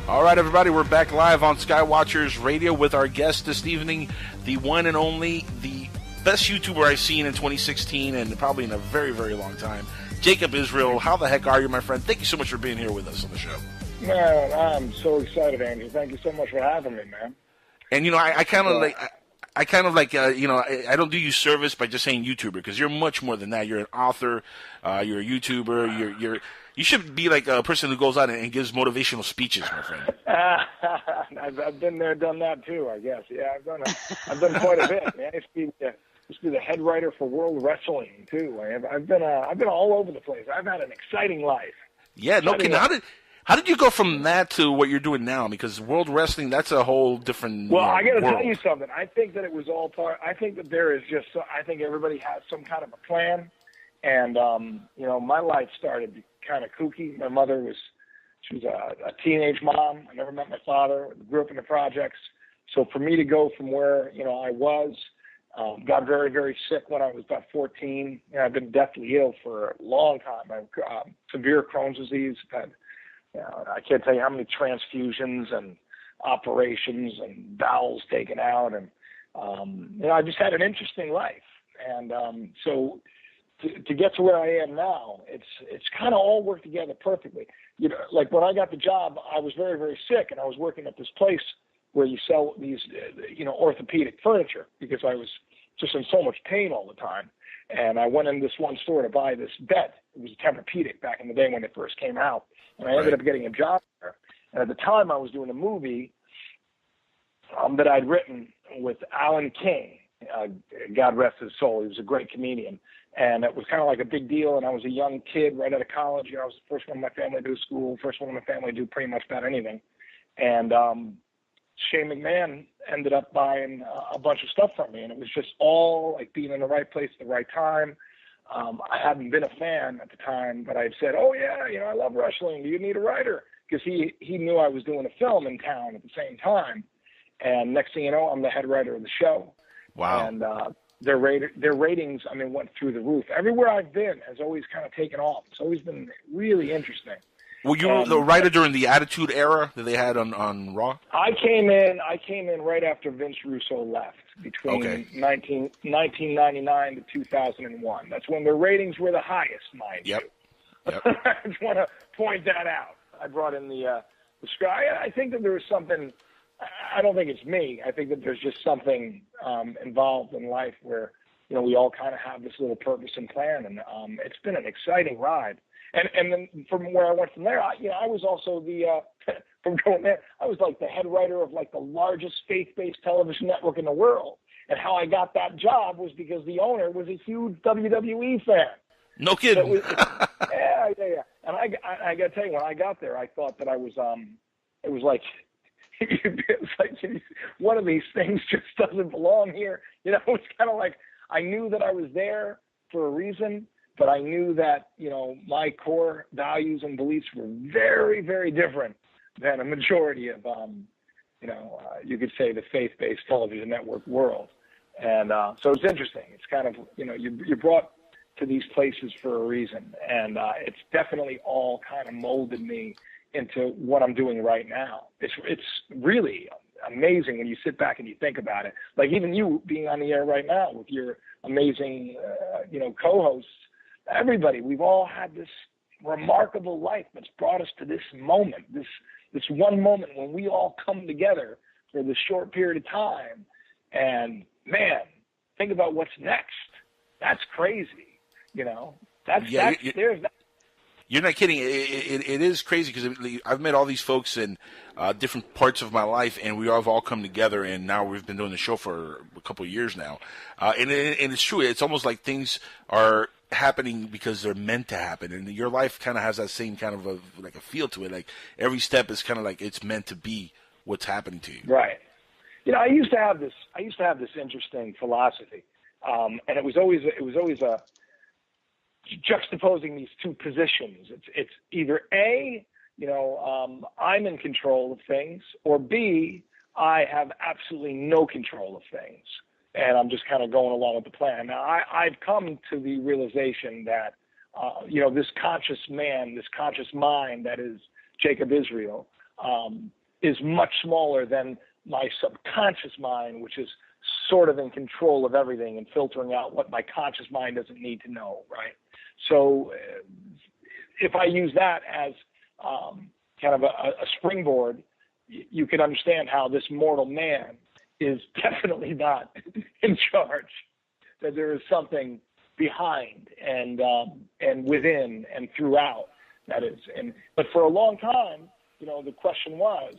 All right, everybody, we're back live on Skywatchers Radio with our guest this evening, the one and only, the best YouTuber I've seen in 2016 and probably in a very, very long time, Jacob Israel. How the heck are you, my friend? Thank you so much for being here with us on the show. Man, I'm so excited, Andrew. Thank you so much for having me, man. And, you know, I kind of like, you know, I don't do you service by just saying YouTuber, because you're much more than that. You're an author, you're a YouTuber, you should be like a person who goes out and gives motivational speeches, my friend. I've been there, done that too, I guess. Yeah, I've done quite a bit. Man. I used to be the head writer for World Wrestling too. I've been all over the place. I've had an exciting life. Yeah, no kidding. How did you go from that to what you're doing now? Because World Wrestling, that's a whole different Well, I got to world. tell you something. I think that it was all part. I think that there is just. I think everybody has some kind of a plan, and you know, my life started kind of kooky. My mother was a teenage mom. I never met my father. Grew up in the projects. So for me to go from where, you know, I was, got very, very sick when I was about 14. You know, I've been deathly ill for a long time. I've severe Crohn's disease. I've had, I can't tell you how many transfusions and operations and bowels taken out. And, you know, I just had an interesting life. And so to get to where I am now, it's kind of all worked together perfectly. You know, like when I got the job, I was very, very sick, and I was working at this place where you sell these, you know, orthopedic furniture, because I was just in so much pain all the time. And I went in this one store to buy this bed. It was a Tempur-Pedic back in the day when it first came out, and I ended up getting a job there. And at the time, I was doing a movie that I'd written with Alan King. God rest his soul. He was a great comedian. And it was kind of like a big deal, and I was a young kid right out of college. You know, I was the first one in my family to do school, first one in my family to do pretty much about anything. And Shane McMahon ended up buying a bunch of stuff from me, and it was just all like being in the right place at the right time. I hadn't been a fan at the time, but I'd said, oh, yeah, you know, I love wrestling. Do you need a writer? Because he knew I was doing a film in town at the same time. And next thing you know, I'm the head writer of the show. Wow. And their ratings, I mean, went through the roof. Everywhere I've been has always kind of taken off. It's always been really interesting. Were you the writer during the Attitude Era that they had on Raw? I came in right after Vince Russo left, between 1999 to 2001. That's when their ratings were the highest, mind you. I just want to point that out. I brought in the Sky. I think that there was something. I don't think it's me. I think that there's just something involved in life where, you know, we all kind of have this little purpose and plan, and it's been an exciting ride. And then from where I went from there, I was also from going there, I was like the head writer of like the largest faith-based television network in the world. And how I got that job was because the owner was a huge WWE fan. No kidding. Yeah. And I got to tell you, when I got there, I thought that I was, it was like one of these things just doesn't belong here. You know, it's kind of like I knew that I was there for a reason, but I knew that, you know, my core values and beliefs were very, very different than a majority of, you know, you could say the faith-based television network world. And so it's interesting. It's kind of, you know, you're brought to these places for a reason. And it's definitely all kind of molded me into what I'm doing right now. It's really amazing when you sit back and you think about it. Like even you being on the air right now with your amazing, you know, co-hosts, everybody, we've all had this remarkable life that's brought us to this moment, this one moment when we all come together for this short period of time. And man, think about what's next. That's crazy. You know, there's that. You're not kidding. It is crazy because I've met all these folks in different parts of my life, and we have all come together, and now we've been doing the show for a couple of years now. And it's true. It's almost like things are happening because they're meant to happen, and your life kind of has that same kind of like a feel to it. Like every step is kind of like it's meant to be what's happening to you. Right. You know, I used to have this interesting philosophy, and it was always a juxtaposing these two positions. It's either A, you know, I'm in control of things, or B, I have absolutely no control of things, and I'm just kind of going along with the plan. Now, I've come to the realization that, you know, this conscious man, this conscious mind that is Jacob Israel, is much smaller than my subconscious mind, which is sort of in control of everything and filtering out what my conscious mind doesn't need to know, right? So if I use that as kind of a springboard, you can understand how this mortal man is definitely not in charge, that there is something behind and within and throughout, that is. But for a long time, the question was,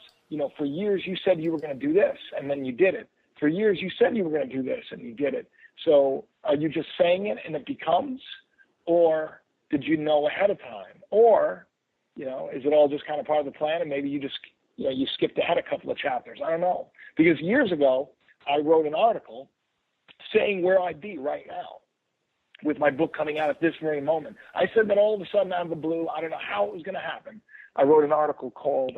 for years you said you were going to do this, and then you did it. For years you said you were going to do this, and you did it. So are you just saying it and it becomes, or did you know ahead of time? Or, is it all just kind of part of the plan, and maybe you just, you skipped ahead a couple of chapters? I don't know. Because years ago, I wrote an article saying where I'd be right now with my book coming out at this very moment. I said that all of a sudden out of the blue, I don't know how it was going to happen, I wrote an article called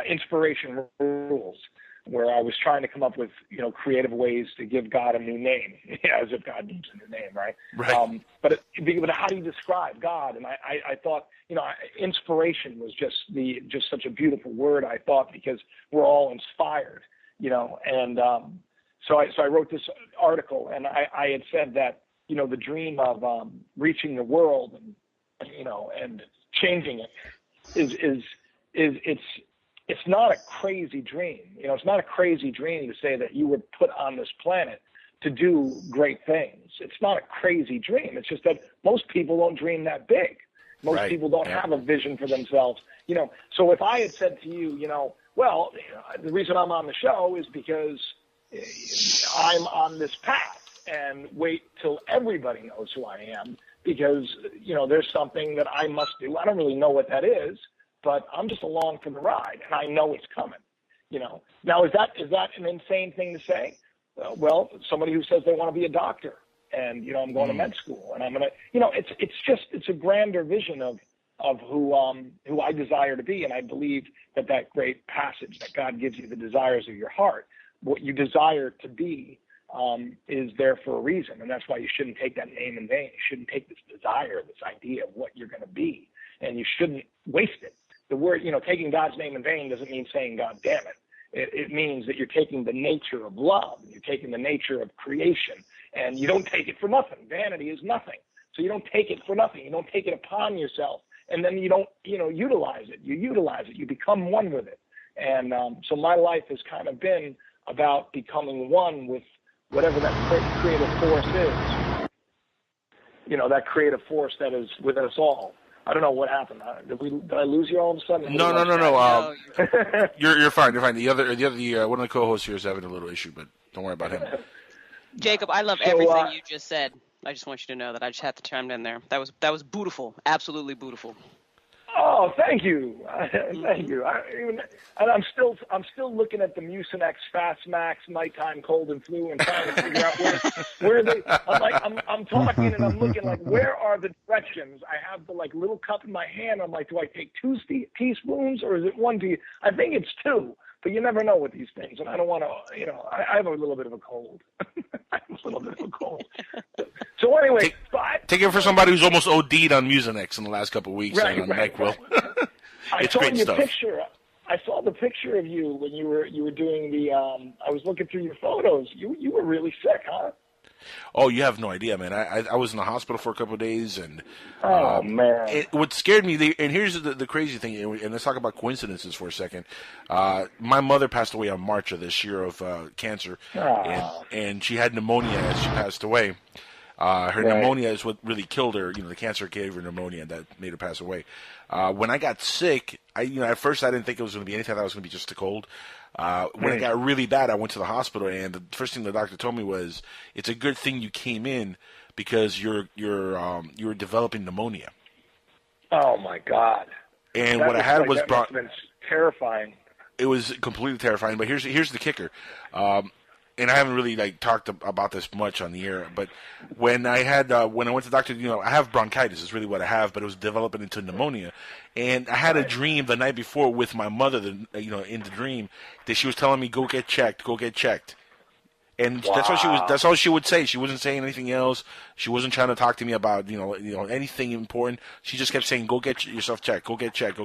Inspiration Rules, where I was trying to come up with, creative ways to give God a new name, as if God needs a new name, right? Right. But how do you describe God? And I thought, inspiration was just such a beautiful word, I thought, because we're all inspired, and so I wrote this article, and I had said that, the dream of reaching the world and changing it it's not a crazy dream. It's not a crazy dream to say that you were put on this planet to do great things. It's not a crazy dream. It's just that most people don't dream that big. Most people don't have a vision for themselves. So if I had said to you, the reason I'm on the show is because I'm on this path, and wait till everybody knows who I am, because, there's something that I must do. I don't really know what that is, but I'm just along for the ride, and I know it's coming. Now is that an insane thing to say? Well, somebody who says they want to be a doctor, and I'm going to med school, and I'm gonna, it's a grander vision of who I desire to be, and I believe that great passage that God gives you the desires of your heart, what you desire to be, is there for a reason, and that's why you shouldn't take that name in vain. You shouldn't take this desire, this idea of what you're going to be, and you shouldn't waste it. The word, taking God's name in vain doesn't mean saying God damn it. It means that you're taking the nature of love, you're taking the nature of creation, and you don't take it for nothing. Vanity is nothing. So you don't take it for nothing. You don't take it upon yourself, and then you don't, utilize it. You utilize it. You become one with it. And so my life has kind of been about becoming one with whatever that creative force is. That creative force that is within us all. I don't know what happened. Did I lose you all of a sudden? No. You're fine. You're fine. The other one of the co-hosts here is having a little issue, but don't worry about him. Jacob, I love everything you just said. I just want you to know that I just had to chime in there. That was beautiful. Absolutely beautiful. Oh, thank you. Thank you. I'm still looking at the Mucinex Fast Max nighttime cold and flu and trying to figure out where they. I'm talking and I'm looking like, where are the directions? I have the little cup in my hand. I'm like, do I take 2 teaspoons or is it 1 teaspoon? I think it's 2, but you never know with these things, and I don't want to. I have a little bit of a cold. So anyway, take it for somebody who's almost OD'd on Mucinex in the last couple of weeks. Right. It's great stuff. I saw the picture of you when you were doing the. I was looking through your photos. You were really sick, huh? Oh, you have no idea, man. I was in the hospital for a couple of days, and man, what scared me. And here's the crazy thing. And let's talk about coincidences for a second. My mother passed away in March of this year of cancer, and she had pneumonia as she passed away. Her pneumonia is what really killed her. The cancer gave her pneumonia, and that made her pass away. When I got sick, at first I didn't think it was going to be anything. I thought it was going to be just a cold. When it got really bad, I went to the hospital, and the first thing the doctor told me was, "It's a good thing you came in because you're developing pneumonia." Oh my God! And what I had was terrifying. It was completely terrifying. But here's the kicker. And I haven't really talked about this much on the air, but when I went to the doctor, I have bronchitis. Is really what I have, but it was developing into pneumonia. And I had a dream the night before with my mother, in the dream, that she was telling me, go get checked. And Wow. that's all she would say. She wasn't saying anything else. She wasn't trying to talk to me about, anything important. She just kept saying, go get yourself checked, go get checked.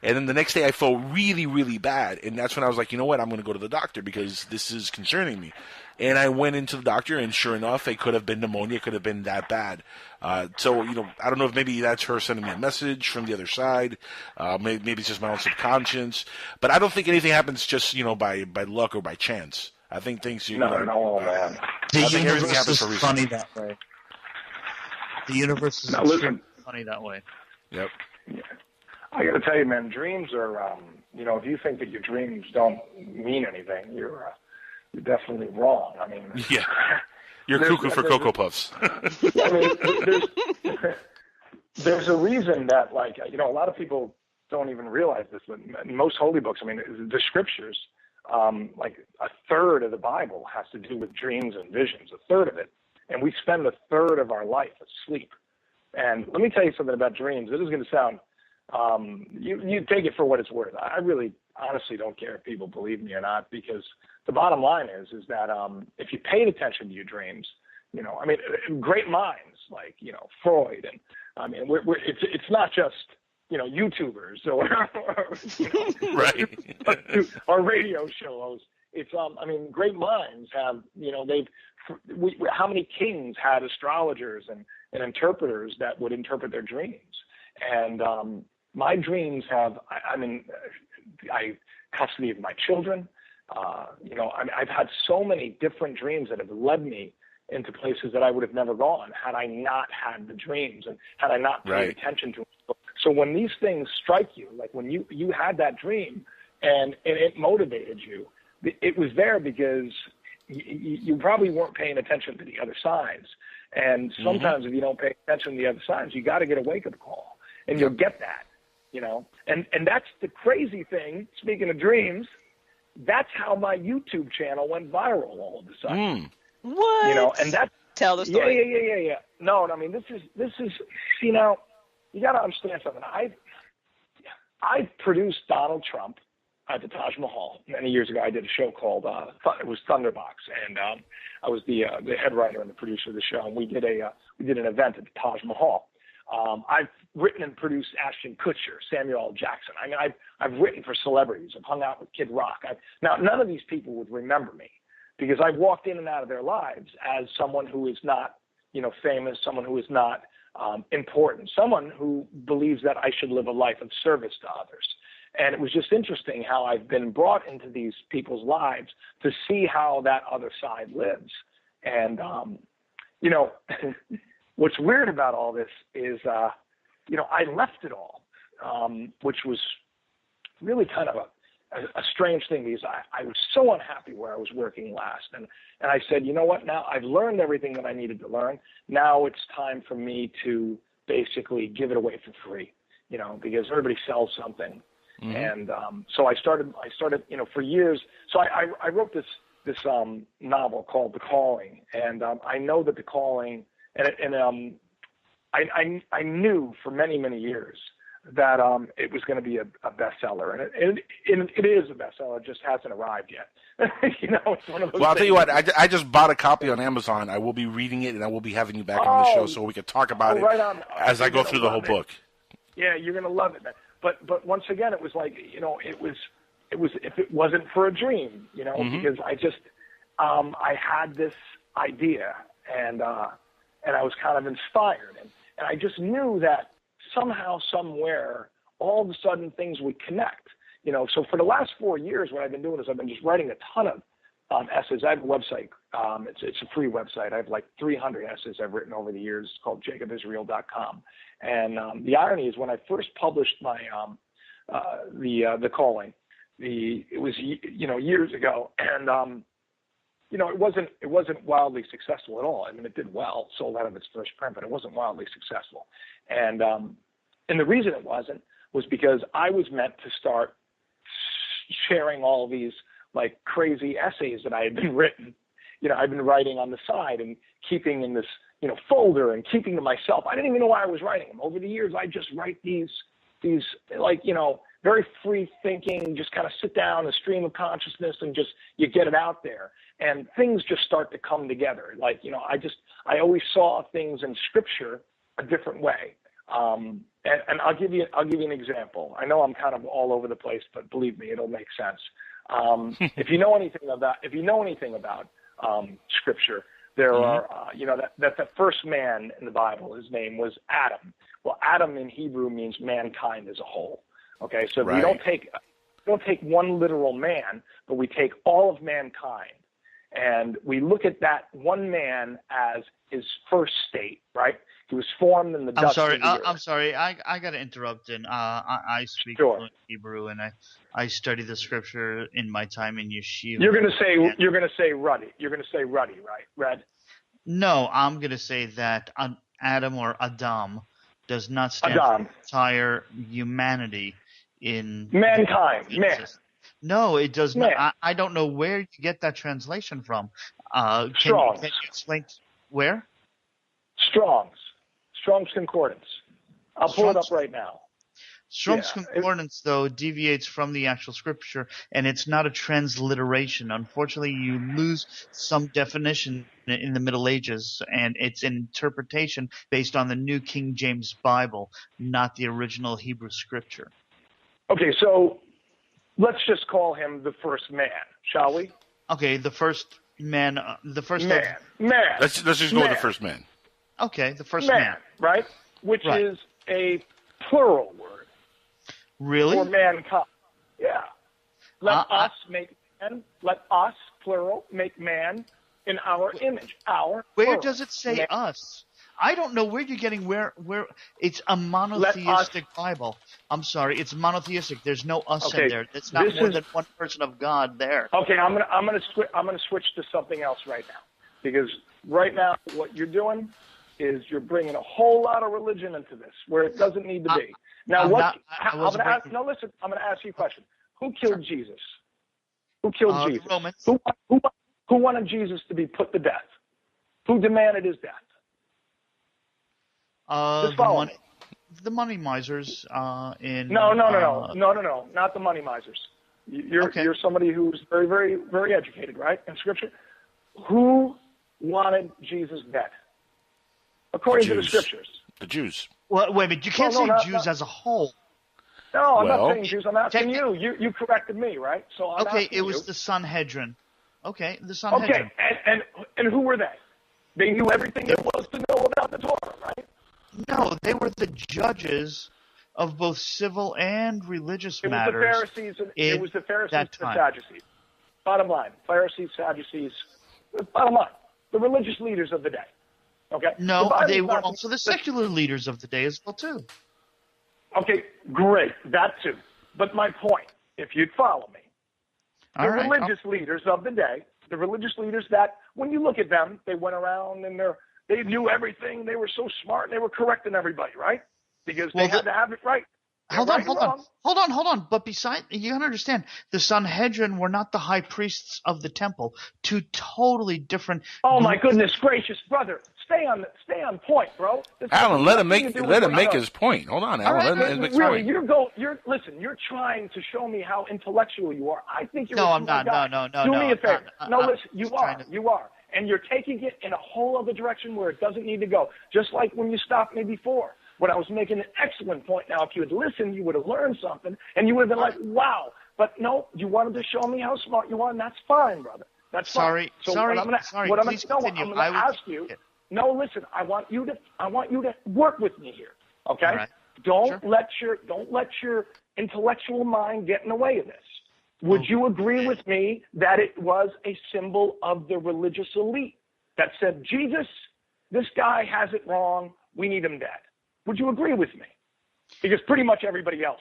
And then the next day I felt really, really bad. And that's when I was like, you know what, I'm going to go to the doctor because this is concerning me. And I went into the doctor, and sure enough, it could have been pneumonia. It could have been that bad. So, I don't know if maybe that's her sending me a message from the other side. Maybe it's just my own subconscious. But I don't think anything happens just, by luck or by chance. I think things, No, man. The I think everything universe happens is for a reason. funny that way. The universe is extremely funny that way. Yep. Yeah. I got to tell you, man, dreams are, if you think that your dreams don't mean anything, you're definitely wrong. I mean, yeah, you're cuckoo for Cocoa Puffs. I mean, there's a reason that, a lot of people don't even realize this, but in most holy books, I mean, the scriptures, like a third of the Bible has to do with dreams and visions, a third of it. And we spend a third of our life asleep. And let me tell you something about dreams. This is going to sound, you take it for what it's worth. I really honestly don't care if people believe me or not, because the bottom line is that if you paid attention to your dreams, great minds like, Freud, and I mean, it's not just, YouTubers or right. or radio show hosts. It's great minds have, how many kings had astrologers and interpreters that would interpret their dreams? And my dreams have, I custody of my children. I've had so many different dreams that have led me into places that I would have never gone had I not had the dreams and had I not paid attention to them. So when these things strike you, like when you had that dream and it motivated you, it was there because you probably weren't paying attention to the other signs. And sometimes if you don't pay attention to the other signs, you got to get a wake-up call, and you'll get that, And that's the crazy thing, speaking of dreams, that's how my YouTube channel went viral all of a sudden. What? And that's... Tell the story. Yeah. No, this is, now, you got to understand something. I produced Donald Trump at the Taj Mahal many years ago. I did a show called it was Thunderbox, and I was the head writer and the producer of the show. And we did an event at the Taj Mahal. I've written and produced Ashton Kutcher, Samuel L. Jackson. I mean, I've written for celebrities. I've hung out with Kid Rock. Now, none of these people would remember me because I've walked in and out of their lives as someone who is not, famous, someone who is not important, someone who believes that I should live a life of service to others. And it was just interesting how I've been brought into these people's lives to see how that other side lives. And, what's weird about all this is, I left it all, which was really kind of a strange thing because I was so unhappy where I was working last. And I said, you know what, now I've learned everything that I needed to learn. Now it's time for me to basically give it away for free, because everybody sells something. And so I started, for years. So I wrote this novel called The Calling. And I know that The Calling, I knew for many, many years that it was going to be a bestseller, and it is a bestseller. It just hasn't arrived yet. It's one of those. Well, I'll tell you what. I just bought a copy on Amazon. I will be reading it, and I will be having you back on the show so we can talk about it as I go through the whole book. Yeah, you're going to love it. But once again, it was like it was if it wasn't for a dream, because I just I had this idea and I was kind of inspired and I just knew that somehow, somewhere, all of a sudden things would connect. So for the last 4 years, what I've been doing is I've been just writing a ton of essays. I have a website. It's a free website. I have like 300 essays I've written over the years. It's called jacobisrael.com. And the irony is when I first published my The Calling, it was years ago, and it wasn't wildly successful at all. I mean, it did well, sold out of its first print, but it wasn't wildly successful. And the reason it wasn't was because I was meant to start sharing all these like crazy essays that I had been written. I've been writing on the side and keeping in this, folder and keeping to myself. I didn't even know why I was writing them. Over the years, I just write these like, very free thinking, just kind of sit down, a stream of consciousness, and just you get it out there, and things just start to come together. Like, you know, I always saw things in Scripture a different way. And I'll give you an example. I know I'm kind of all over the place, but believe me, it'll make sense. If you know anything about Scripture, there are, you know, that the first man in the Bible, his name was Adam. Well, Adam in Hebrew means mankind as a whole. Okay, so we don't take one literal man, but we take all of mankind, and we look at that one man as his first state, right? He was formed in the dust of the earth. I'm sorry. I got to interrupt. And I speak Sure. fluent Hebrew, and I study the Scripture in my time in yeshiva. You're gonna say ruddy. You're gonna say ruddy, right? Red. No, I'm gonna say that Adam or Adam does not stand Adam. for entire humanity in Mankind, man. No, it does Man. not. I don't know where you get that translation from. Strong's. Can you explain where? Strong's Concordance. I'll pull it up right now. Strong's Concordance, though, deviates from the actual Scripture, and it's not a transliteration. Unfortunately, you lose some definition in the Middle Ages, and it's an interpretation based on the New King James Bible, not the original Hebrew Scripture. Okay, so let's just call him the first man, shall we? Okay, the first man, Man. Let's just go with the first man. Okay, the first man. Right? Which is a plural word. Really? For mankind. Yeah. Let us make man. Let us, plural, make man in our image. Where plural. Does it say man. Us? I don't know where you're getting where it's a monotheistic Bible. I'm sorry, it's monotheistic. There's no us in there. It's not more than one person of God there. Okay, I'm gonna switch to something else right now, because right now what you're doing is you're bringing a whole lot of religion into this where it doesn't need to be. Now, I'm gonna ask you a question. Who killed Jesus? Who killed Jesus? The Romans. Who wanted Jesus to be put to death? Who demanded his death? The money misers in No, not the money misers. You're somebody who's very, very, very educated, right, in Scripture. Who wanted Jesus dead? According to the Scriptures. The Jews. Well, wait a minute. You can't say Jews as a whole. No, I'm not saying Jews. I'm asking you. You corrected me, right? So I'm asking it was you. the Sanhedrin. Okay, the Sanhedrin. Okay, and who were they? They knew everything there was to know about the Torah, right? No, they were the judges of both civil and religious matters. It was the Pharisees and the Sadducees. Bottom line, Pharisees, Sadducees. Bottom line, the religious leaders of the day. Okay. No, they were also the secular leaders of the day as well too. Okay, great, that too. But my point, if you'd follow me, the religious leaders of the day, the religious leaders that, when you look at them, they went around and they knew everything. They were so smart and they were correcting everybody, right? Because they had to have it right. Hold on. But besides, you gotta understand, the Sanhedrin were not the high priests of the temple. Two totally different. Oh my goodness gracious, brother! Stay on point, bro. Alan, let him make his point. Hold on, Alan. Let him make his point. You're trying to show me how intellectual you are. I think you're. No, I'm not. No. Do me a favor. No, listen. You are, and you're taking it in a whole other direction where it doesn't need to go. Just like when you stopped me before. When I was making an excellent point. Now, if you had listened, you would have learned something, and you would have been like, wow. But no, you wanted to show me how smart you are, and that's fine, brother. That's fine. Sorry. I'm going to ask you. No, listen. I want you to work with me here. Okay. All right. Don't let your intellectual mind get in the way of this. Would you agree with me that it was a symbol of the religious elite that said, Jesus, this guy has it wrong. We need him dead. Would you agree with me? Because pretty much everybody else,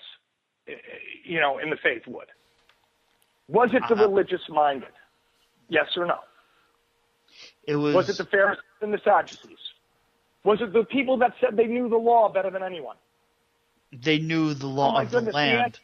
in the faith would. Was it the religious-minded? Yes or no? Was it the Pharisees and the Sadducees? Was it the people that said they knew the law better than anyone? They knew the law of the land.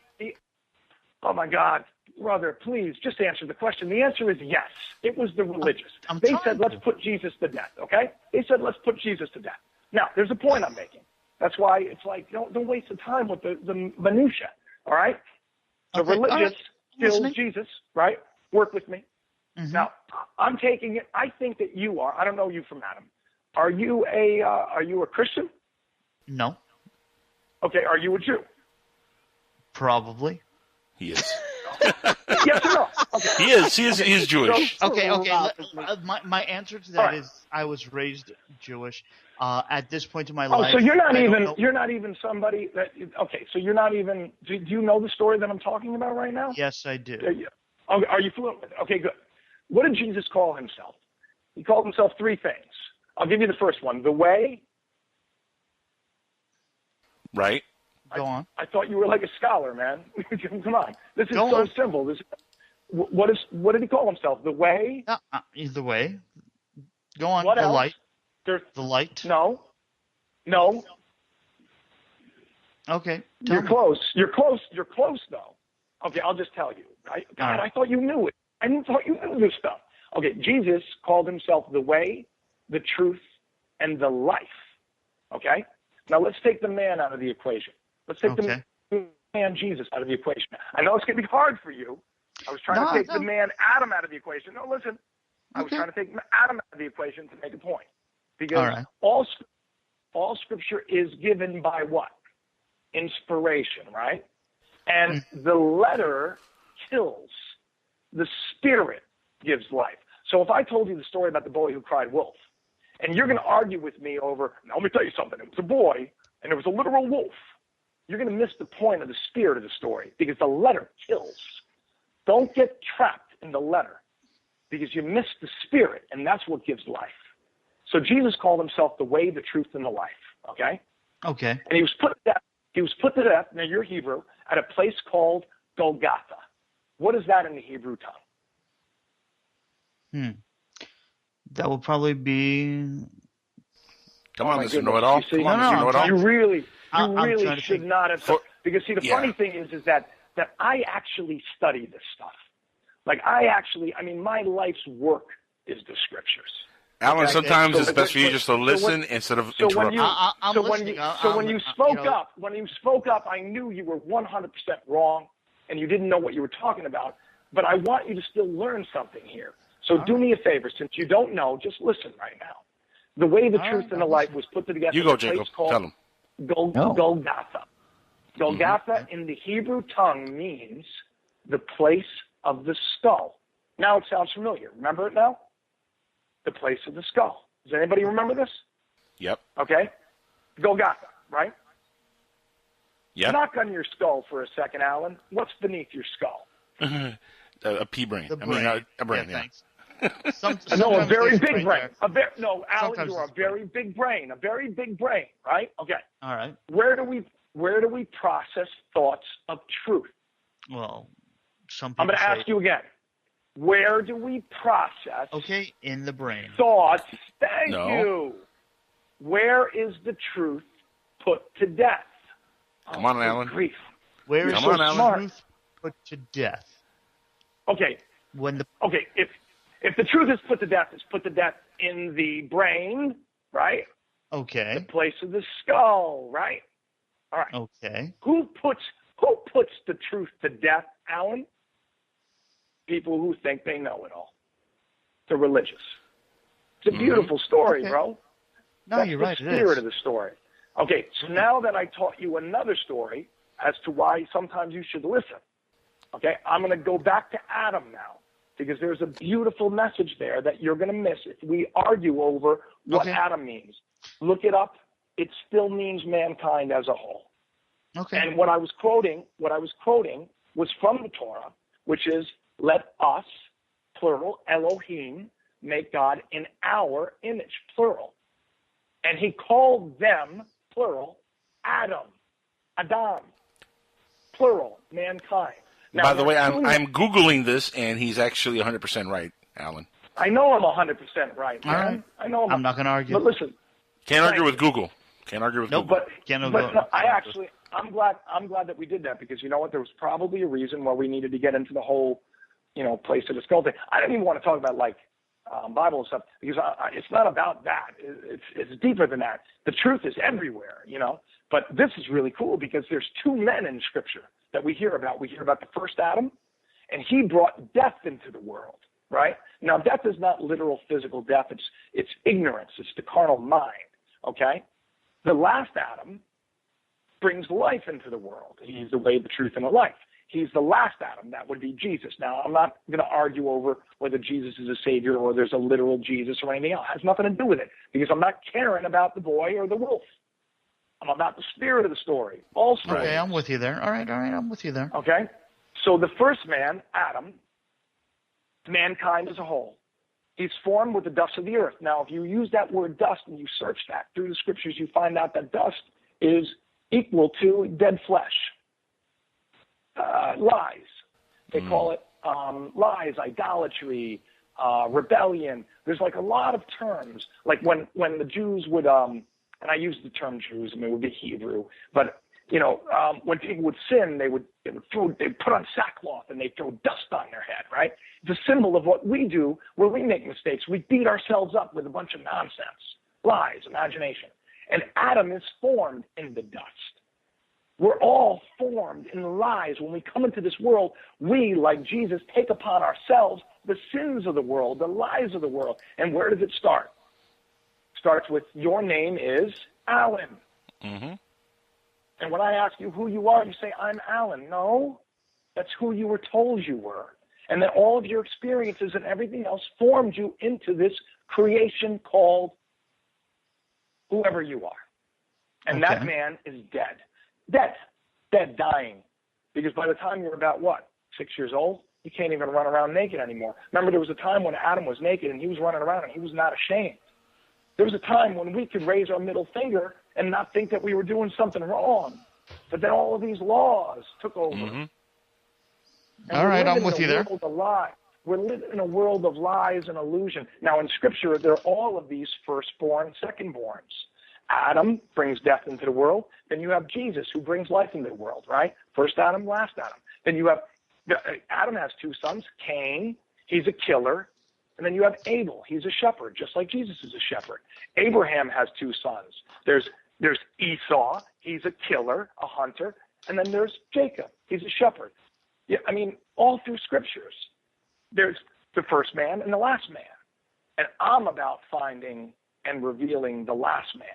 Oh, my God. Brother, please, just answer the question. The answer is yes. It was the religious. They said, let's put Jesus to death, okay? They said, let's put Jesus to death. Now, there's a point I'm making. That's why it's like, don't waste the time with the minutia. All right? The Okay, religious all right. kills Listening. Jesus, right? Work with me. Mhm. Now, I'm taking it. I think that you are. I don't know you from Adam. Are you a Christian? No, Okay. Are you a Jew? probably. He is. Yes or no? Okay. He is. He is Jewish. Okay. Wow. My answer to that All right. is I was raised Jewish. At this point in my Oh, life, so you're not I don't even know- you're not even somebody that. Okay. So you're not even. Do you know the story that I'm talking about right now? Yes, I do. Are you fluent with it? Okay, good. What did Jesus call himself? He called himself three things. I'll give you the first one. The way. Right. Go on. I thought you were like a scholar, man. Come on. This is Go so on. simple. What did he call himself? The way? Either way. Go on. What the else? light. There's, The light. no. Okay. Tell You're me. close. You're close, though. Okay, I'll just tell you. All right. I thought you knew it. I didn't thought you knew this stuff. Okay, Jesus called himself the way, the truth, and the life. Okay? Now let's take the man out of the equation. Let's take Okay. the man Jesus out of the equation. I know it's going to be hard for you. I was trying to take the man Adam out of the equation. No, listen. I was Okay. trying to take Adam out of the equation to make a point. Because All right. all scripture is given by what? Inspiration, right? And the letter kills. The spirit gives life. So if I told you the story about the boy who cried wolf, and you're going to argue with me over, now let me tell you something, it was a boy, and it was a literal wolf, you're going to miss the point of the spirit of the story, because the letter kills. Don't get trapped in the letter, because you miss the spirit, and that's what gives life. So Jesus called himself the way, the truth, and the life, okay? Okay. And he was put to death. He was put to death, now you're Hebrew, at a place called Golgotha. What is that in the Hebrew tongue? That will probably be. Come Oh, on, my Mr. goodness. Know-it-all. You see- Come on, No, Mr. no, Know-it-all. You really I'm trying to should think. not have. Because see, the Yeah. funny thing is that I actually study this stuff. Like my life's work is the scriptures. Alan, Okay. sometimes So it's best for you just to listen instead of So when interrupt. you I'm so when listening. you so when you spoke you know- up, I knew you were 100% wrong, and you didn't know what you were talking about. But I want you to still learn something here. So do me a favor, since you don't know, just listen right now. The way, the truth, and the life was put together. You go, in a place Jacob. called Tell him. Golgotha. Golgotha in the Hebrew tongue means the place of the skull. Now it sounds familiar. Remember it now? The place of the skull. Does anybody remember this? Yep. Okay. Golgotha, right? Yep. Knock on your skull for a second, Alan. What's beneath your skull? A pea brain. The I mean, brain. a brain. Yeah. Thanks. No, a very sometimes big it's brain. right there. No, Alan, Sometimes you're a it's very big brain. A very big brain, right? Okay. All right. Where do we process thoughts of truth? Well, some people I'm going to say, ask you again. Where do we process okay, in the brain. thoughts? Thank No. you. Where is the truth put to death? Come on, good Alan. Grief. Where is Come the on, Alan. Smart. truth put to death? Okay. When the Okay. If the truth is put to death, it's put to death in the brain, right? The okay, place of the skull, right? All right. okay, Who puts the truth to death, Alan? People who think they know it all. The religious. It's a beautiful story, Okay. bro. no, That's you're the right. It spirit is. of the story. Okay, so now that I taught you another story as to why sometimes you should listen, okay, I'm going to go back to Adam now because there's a beautiful message there that you're going to miss if we argue over what Okay. Adam means. Look it up. It still means mankind as a whole. Okay. And what I was quoting was from the Torah, which is, let us, plural, Elohim, make God in our image, plural. And he called them, plural, Adam, plural, mankind. Now, By the way, we're doing I'm Googling this, and he's actually 100% right, Alan. I know I'm 100% right, man. All right. I know I'm not going to argue. But listen, Can't argue with Google. Can't argue with Nope. Google. but I'm glad that we did that because you know what? There was probably a reason why we needed to get into the whole, place of the skull thing. I don't even want to talk about Bible and stuff because it's not about that. It's deeper than that. The truth is everywhere, But this is really cool because there's two men in Scripture. that we hear about the first Adam, and he brought death into the world, right? Now, death is not literal physical death. It's ignorance. It's the carnal mind, okay? The last Adam brings life into the world. He's the way, the truth, and the life. He's the last Adam. That would be Jesus. Now, I'm not going to argue over whether Jesus is a savior or there's a literal Jesus or anything else. It has nothing to do with it because I'm not caring about the boy or the wolf. I'm about the spirit of the story. Also, okay, I'm with you there. All right, I'm with you there. Okay? So the first man, Adam, mankind as a whole, he's formed with the dust of the earth. Now, if you use that word dust and you search that through the scriptures, you find out that dust is equal to dead flesh. Lies. They call it lies, idolatry, rebellion. There's like a lot of terms. Like when the Jews would, and I use the term Jews, I mean, it would be Hebrew, but when people would sin, they'd put on sackcloth and they'd throw dust on their head, right? It's a symbol of what we do where we make mistakes. We beat ourselves up with a bunch of nonsense, lies, imagination. And Adam is formed in the dust. We're all formed in lies. When we come into this world, we, like Jesus, take upon ourselves the sins of the world, the lies of the world. And where does it start? It starts with, your name is Alan. Mm-hmm. And when I ask you who you are, you say, I'm Alan. No, that's who you were told you were. And then all of your experiences and everything else formed you into this creation called whoever you are. And Okay. that man is dead. Dead, dying. Because by the time you're about, 6 years old, you can't even run around naked anymore. Remember, there was a time when Adam was naked and he was running around and he was not ashamed. There was a time when we could raise our middle finger and not think that we were doing something wrong. But then all of these laws took over. Mm-hmm. All right, I'm with you there. We're living in a world of lies and illusion. Now, in Scripture, there are all of these firstborn, secondborns. Adam brings death into the world. Then you have Jesus, who brings life into the world, right? First Adam, last Adam. Then you have, Adam has two sons, Cain, he's a killer. And then you have Abel, he's a shepherd, just like Jesus is a shepherd. Abraham has two sons. There's Esau, he's a killer, a hunter. And then there's Jacob, he's a shepherd. Yeah, I mean, all through scriptures, there's the first man and the last man. And I'm about finding and revealing the last man.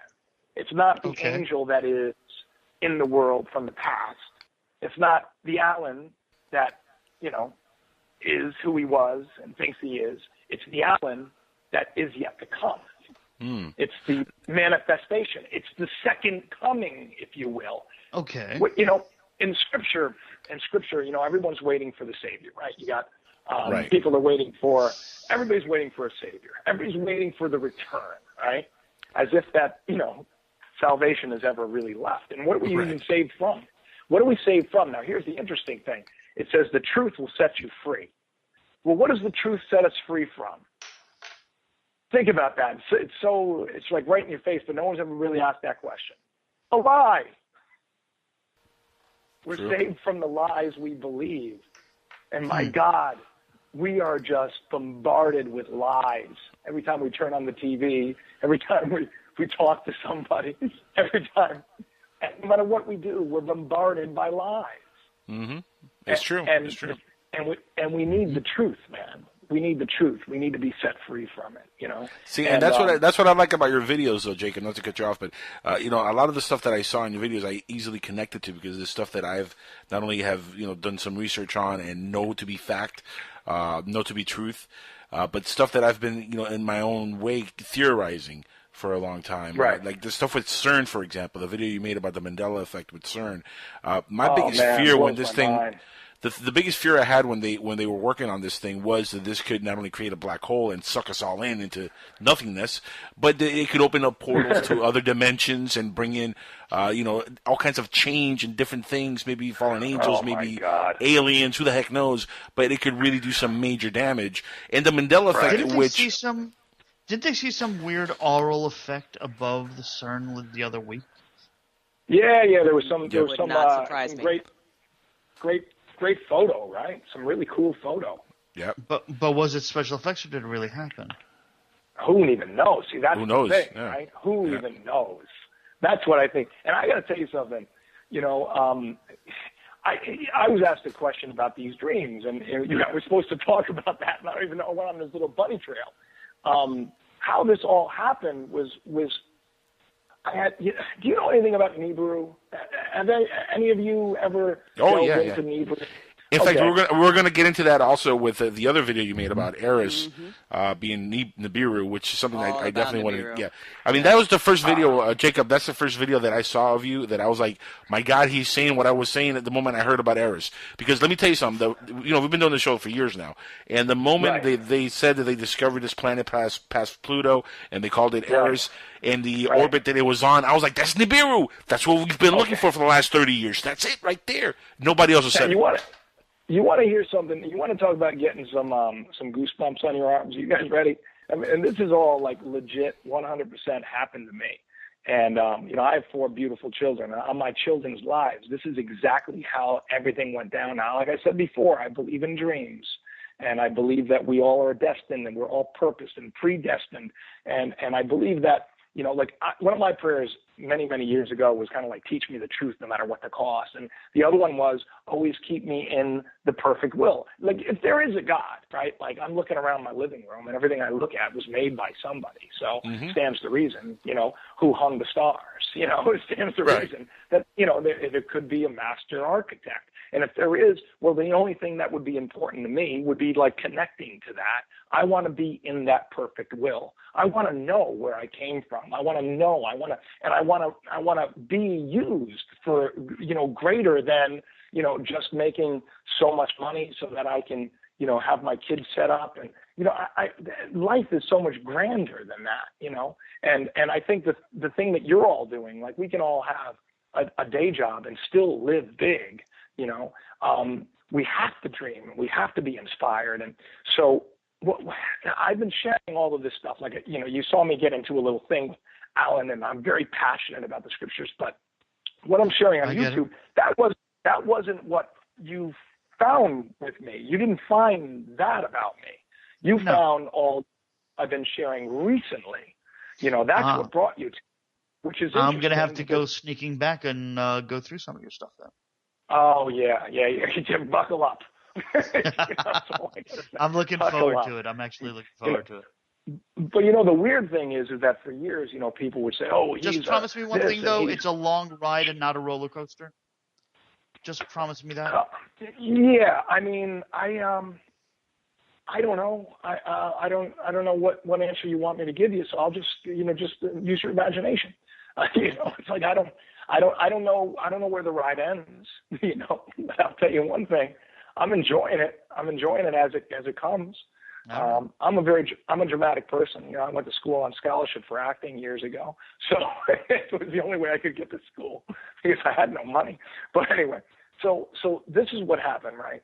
It's not the angel that is in the world from the past. It's not the Alan that, is who he was and thinks he is. It's the Alan that is yet to come. It's the manifestation. It's the second coming, if you will. Okay. In Scripture, everyone's waiting for the Savior, right? You got Right. people everybody's waiting for a Savior. Everybody's waiting for the return, right? As if that, salvation is ever really left. And what are we even saved from? What are we saved from? Now, here's the interesting thing. It says the truth will set you free. Well, what does the truth set us free from? Think about that. It's like right in your face, but no one's ever really asked that question. A lie. We're saved from the lies we believe. And my God, we are just bombarded with lies. Every time we turn on the TV, every time we talk to somebody, every time, no matter what we do, we're bombarded by lies. Mm-hmm. It's true. It's true. And we need the truth, man. We need the truth. We need to be set free from it, See, and that's what I like about your videos, though, Jacon. Not to cut you off, but a lot of the stuff that I saw in your videos, I easily connected to because it's stuff that I've not only have done some research on and know to be fact, know to be truth, but stuff that I've been in my own way theorizing for a long time. Right. Like the stuff with CERN, for example, the video you made about the Mandela effect with CERN. My biggest fear when this thing. Mind. The biggest fear I had when they were working on this thing was that this could not only create a black hole and suck us all into nothingness, but it could open up portals to other dimensions and bring in, all kinds of change and different things. Maybe fallen angels, maybe aliens. Who the heck knows? But it could really do some major damage. And the Mandela effect, Did they see some weird aural effect above the CERN the other week? Yeah. There was some not surprise me. great photo, right? Some really cool photo. Yeah. But was it special effects or did it really happen? Who even knows? See, that's Who knows? the thing, Yeah. right? Who even knows? That's what I think. And I got to tell you something. I was asked a question about these dreams, and we're supposed to talk about that, and I don't even know when on this little bunny trail. How this all happened was do you know anything about Nibiru? Have any of you ever delved into Nibiru? In fact, we're gonna get into that also with the other video you made about Eris being Nibiru, which is something I definitely want to. Yeah, I mean that was the first video, Jacob. That's the first video that I saw of you that I was like, my God, he's saying what I was saying at the moment I heard about Eris. Because let me tell you something. We've been doing the show for years now, and the moment they said that they discovered this planet past Pluto and they called it Eris and the orbit that it was on, I was like, that's Nibiru. That's what we've been looking for the last 30 years. That's it right there. Nobody else has said it. You want to hear something? You want to talk about getting some goosebumps on your arms? You guys ready? I mean, and this is all like legit, 100% happened to me. And I have 4 beautiful children. On my children's lives, this is exactly how everything went down. Now, like I said before, I believe in dreams, and I believe that we all are destined, and we're all purposed and predestined. And I believe that one of my prayers many, many years ago was kind of like, teach me the truth no matter what the cost. And the other one was, always keep me in the perfect will. Like, if there is a God, right? Like, I'm looking around my living room and everything I look at was made by somebody. So stands to reason, who hung the stars, it stands to reason that, there could be a master architect. And if there is, well, the only thing that would be important to me would be like connecting to that. I want to be in that perfect will. I want to know where I came from. I want to know. I want to be used for, greater than, just making so much money so that I can, have my kids set up. And, life is so much grander than that, and I think the thing that you're all doing, like, we can all have a day job and still live big. We have to dream. We have to be inspired. And so I've been sharing all of this stuff. Like, you saw me get into a little thing with Alan, and I'm very passionate about the scriptures. But what I'm sharing on YouTube, that wasn't what you found with me. You didn't find that about me. You found all I've been sharing recently. That's what brought you to, which is I'm going to have to go sneaking back and go through some of your stuff then. Oh, yeah. Buckle up. I'm looking forward to it. I'm actually looking forward to it. But, the weird thing is that for years, people would say, oh, just promise me one thing, though. It's a long ride and not a roller coaster. Just promise me that. Yeah. I mean, I don't know. I don't know what answer you want me to give you. So I'll just use your imagination. It's like, I don't know where the ride ends, but I'll tell you one thing. I'm enjoying it. as it comes. I'm a dramatic person. I went to school on scholarship for acting years ago. So it was the only way I could get to school because I had no money. But anyway, so this is what happened, right?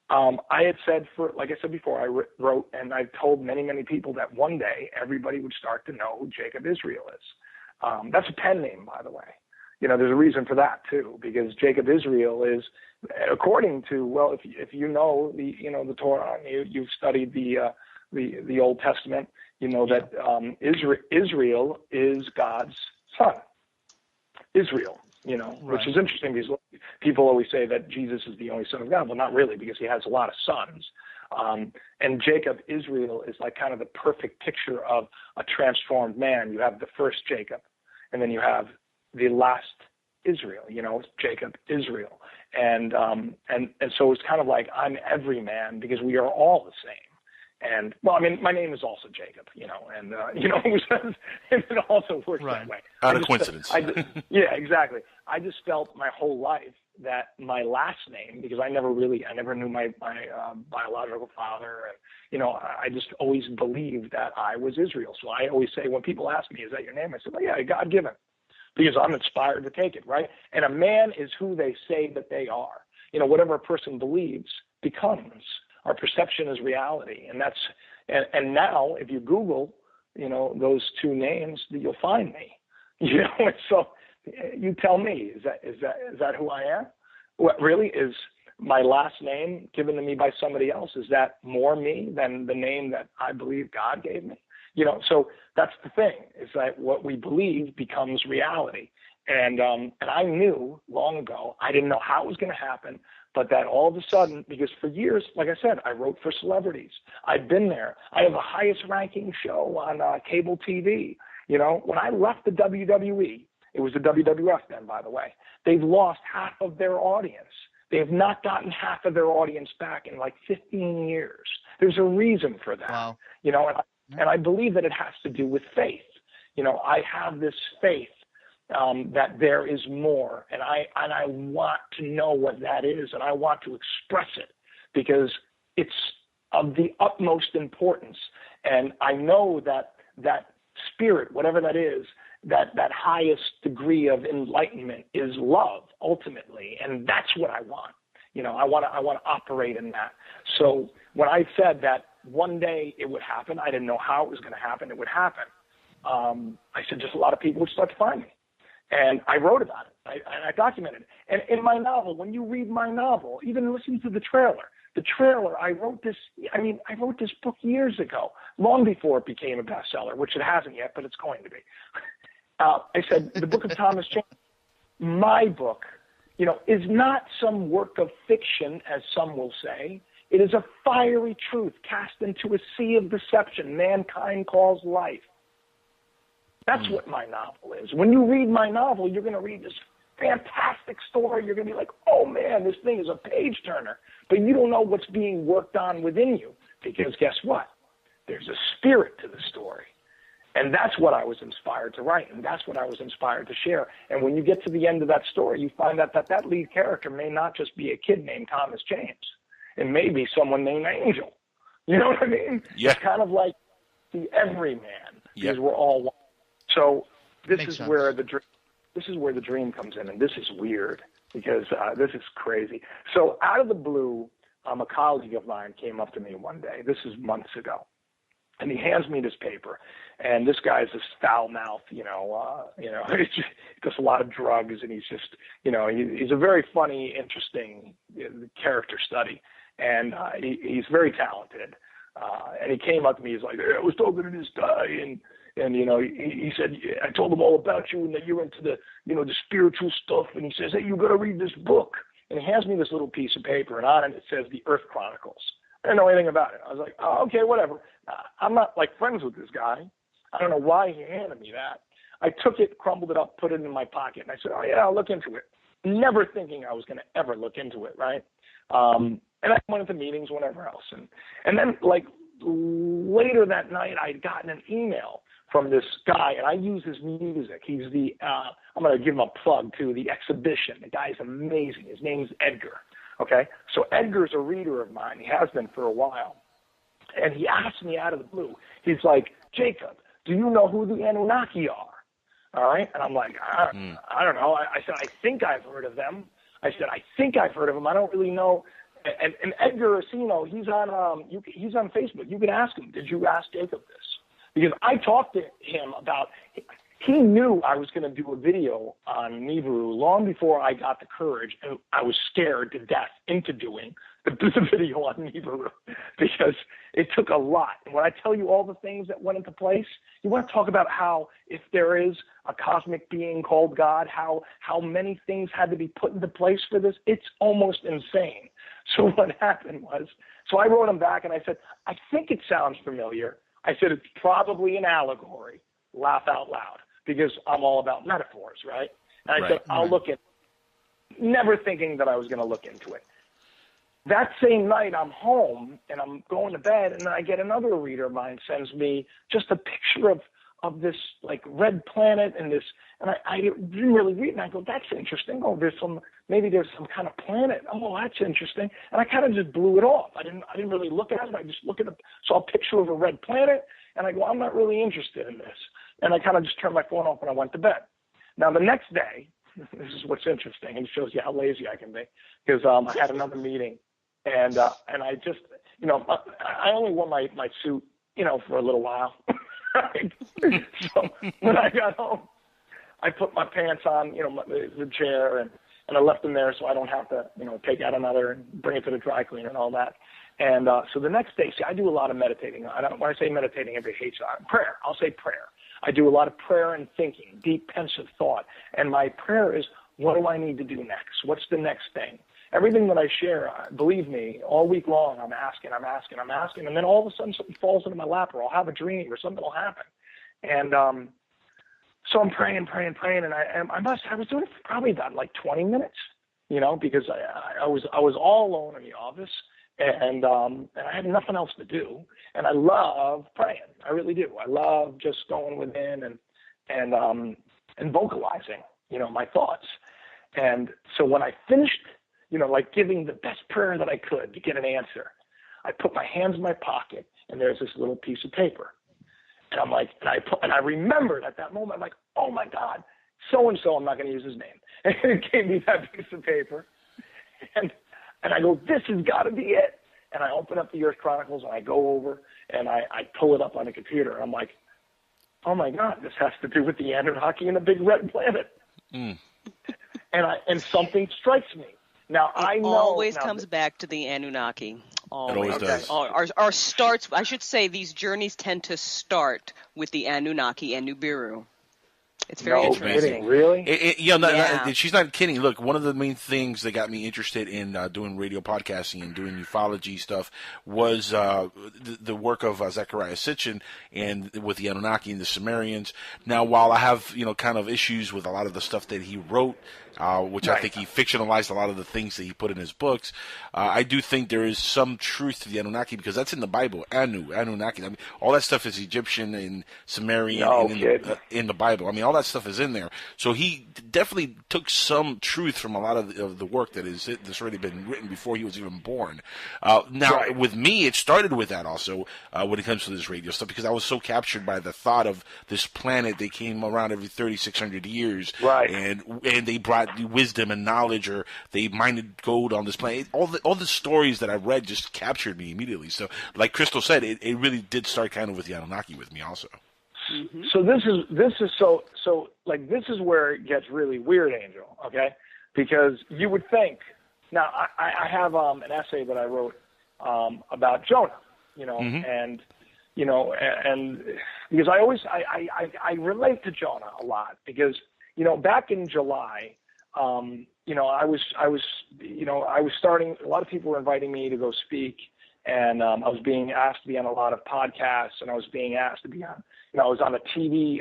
I had said, like I said before, I wrote and I told many, many people that one day everybody would start to know who Jacob Israel is. That's a pen name, by the way. There's a reason for that too, because Jacob Israel is, according to, well, if you know the Torah, you've studied the Old Testament, that Israel is God's son. Israel, which is interesting because people always say that Jesus is the only son of God. Well, not really, because he has a lot of sons. And Jacob Israel is like kind of the perfect picture of a transformed man. You have the first Jacob, and then you have the last Israel, Jacob Israel. And so it's kind of like I'm every man because we are all the same. And well, I mean, my name is also Jacob, and it also works that way. Out of coincidence. Yeah, exactly. I just felt my whole life that my last name, because I never knew my biological father, and I just always believed that I was Israel. So I always say, when people ask me, "Is that your name?" I said, "Well, yeah, God given." Because I'm inspired to take it, right? And a man is who they say that they are. Whatever a person believes becomes. Our perception is reality, and and now if you Google, those two names, you'll find me. So you tell me, is that who I am? What really is my last name given to me by somebody else? Is that more me than the name that I believe God gave me? So that's the thing, is that what we believe becomes reality. And I knew long ago, I didn't know how it was going to happen, but that all of a sudden, because for years, like I said, I wrote for celebrities. I've been there. I have the highest ranking show on cable TV. You know, when I left the WWE, it was the WWF then, by the way, they've lost half of their audience. They have not gotten half of their audience back in like 15 years. There's a reason for that. Wow. You know, and I believe that it has to do with faith. You know, I have this faith that there is more, and I want to know what that is, and I want to express it because it's of the utmost importance. And I know that spirit, whatever that is, that highest degree of enlightenment is love ultimately, and that's what I want. You know, I want to operate in that. So when I said that one day it would happen, I didn't know how it was going to happen. It would happen. I said just a lot of people would start to find me, and I wrote about it. I documented it. And in my novel, when you read my novel, even listen to the trailer. The trailer, I wrote this book years ago, long before it became a bestseller, which it hasn't yet, but it's going to be. I said, the Book of Thomas Jane, my book, you know, is not some work of fiction, as some will say. It is a fiery truth cast into a sea of deception mankind calls life. That's what my novel is. When you read my novel, you're going to read this fantastic story. You're going to be like, oh, man, this thing is a page-turner. But you don't know what's being worked on within you because guess what? There's a spirit to the story. And that's what I was inspired to write, and that's what I was inspired to share. And when you get to the end of that story, you find out that lead character may not just be a kid named Thomas James. It may be someone named Angel. You know what I mean? Yeah. It's kind of like the everyman, because Yeah. we're all one. So this Makes is sense. where the dream comes in, and this is weird because this is crazy. So out of the blue, a colleague of mine came up to me one day. This is months ago. And he hands me this paper, and this guy's this foul mouth, he does a lot of drugs, and he's just, he's a very funny, interesting character study, and he's very talented. And he came up to me, he's like, hey, I was talking to this guy, and he said, I told him all about you and that you're into the, the spiritual stuff, and he says, hey, you got to read this book. And he hands me this little piece of paper, and on it says The Earth Chronicles. I didn't know anything about it. I was like, oh, okay, whatever. I'm not like friends with this guy. I don't know why he handed me that. I took it, crumbled it up, put it in my pocket, and I said, oh, yeah, I'll look into it. Never thinking I was going to ever look into it, right? And I went into meetings, whatever else. And then, like, later that night, I'd gotten an email from this guy, and I use his music. He's I'm going to give him a plug, too, The Exhibition. The guy's amazing. His name's Edgar. Okay, so Edgar's a reader of mine. He has been for a while. And he asked me out of the blue, he's like, Jacob, do you know who the Anunnaki are? All right, and I'm like, I don't know. I said, I think I've heard of them. I don't really know. And Edgar Asino, he's on Facebook. You can ask him, did you ask Jacob this? Because I talked to him about, he knew I was going to do a video on Nibiru long before I got the courage, and I was scared to death into doing the video on Nibiru because it took a lot. And when I tell you all the things that went into place, you want to talk about how if there is a cosmic being called God, how many things had to be put into place for this. It's almost insane. So what happened was, so I wrote him back and I said, I think it sounds familiar. I said, it's probably an allegory. Laugh out loud, because I'm all about metaphors, right? And I said, I'll look at it, never thinking that I was going to look into it. That same night, I'm home, and I'm going to bed, and then I get another reader of mine sends me just a picture of this, like, red planet and this, and I didn't really read it, and I go, that's interesting. Oh, maybe there's some kind of planet. Oh, that's interesting. And I kind of just blew it off. I didn't really look at it. I just saw a picture of a red planet, and I go, I'm not really interested in this. And I kind of just turned my phone off and I went to bed. Now, the next day, this is what's interesting, and it shows you how lazy I can be, because I had another meeting, and I just, I only wore my suit, for a little while. Right? So when I got home, I put my pants on, the chair, and I left them there so I don't have to, take out another and bring it to the dry cleaner and all that. And so the next day, see, I do a lot of meditating. When I say meditating, everybody hates that. Prayer. I'll say prayer. I do a lot of prayer and thinking, deep pensive thought. And my prayer is, what do I need to do next? What's the next thing? Everything that I share, believe me, all week long, I'm asking. And then all of a sudden something falls into my lap, or I'll have a dream, or something will happen. And so I'm praying. And I was doing it for probably about like 20 minutes, because I was all alone in the office. And I had nothing else to do, and I love praying. I really do. I love just going within and vocalizing, my thoughts. And so when I finished, like giving the best prayer that I could to get an answer, I put my hands in my pocket, and there's this little piece of paper, and I'm like, and I remembered at that moment, I'm like, oh my God, so and so, I'm not going to use his name, and it gave me that piece of paper, and I go, this has got to be it. And I open up the Earth Chronicles, and I go over, and I pull it up on the computer. And I'm like, oh, my God, this has to do with the Anunnaki and the Big Red Planet. Mm. And something strikes me. Now, I know. It always comes back to the Anunnaki. Always. It always does. Our starts, I should say, these journeys tend to start with the Anunnaki and Nibiru. It's very interesting. Really? She's not kidding. Look, one of the main things that got me interested in doing radio podcasting and doing ufology stuff was the work of Zecharia Sitchin and with the Anunnaki and the Sumerians. Now, while I have kind of issues with a lot of the stuff that he wrote, which I think he fictionalized a lot of the things that he put in his books, I do think there is some truth to the Anunnaki, because that's in the Bible. Anunnaki. I mean, all that stuff is Egyptian and Sumerian in the Bible. I mean, all that stuff is in there. So he definitely took some truth from a lot of the work that's already been written before he was even born. With me, it started with that also when it comes to this radio stuff, because I was so captured by the thought of this planet. They came around every 3,600 years, and they brought wisdom and knowledge, or they mined gold on this planet. All the stories that I read just captured me immediately. So, like Crystal said, it really did start kind of with the Anunnaki with me also. Mm-hmm. So this is where it gets really weird, Angel. Okay, because you would think. Now, I have an essay that I wrote about Jonah. And because I relate to Jonah a lot, because back in July. I was starting. A lot of people were inviting me to go speak, and I was being asked to be on a lot of podcasts, and I was being asked to be on. I was on a TV,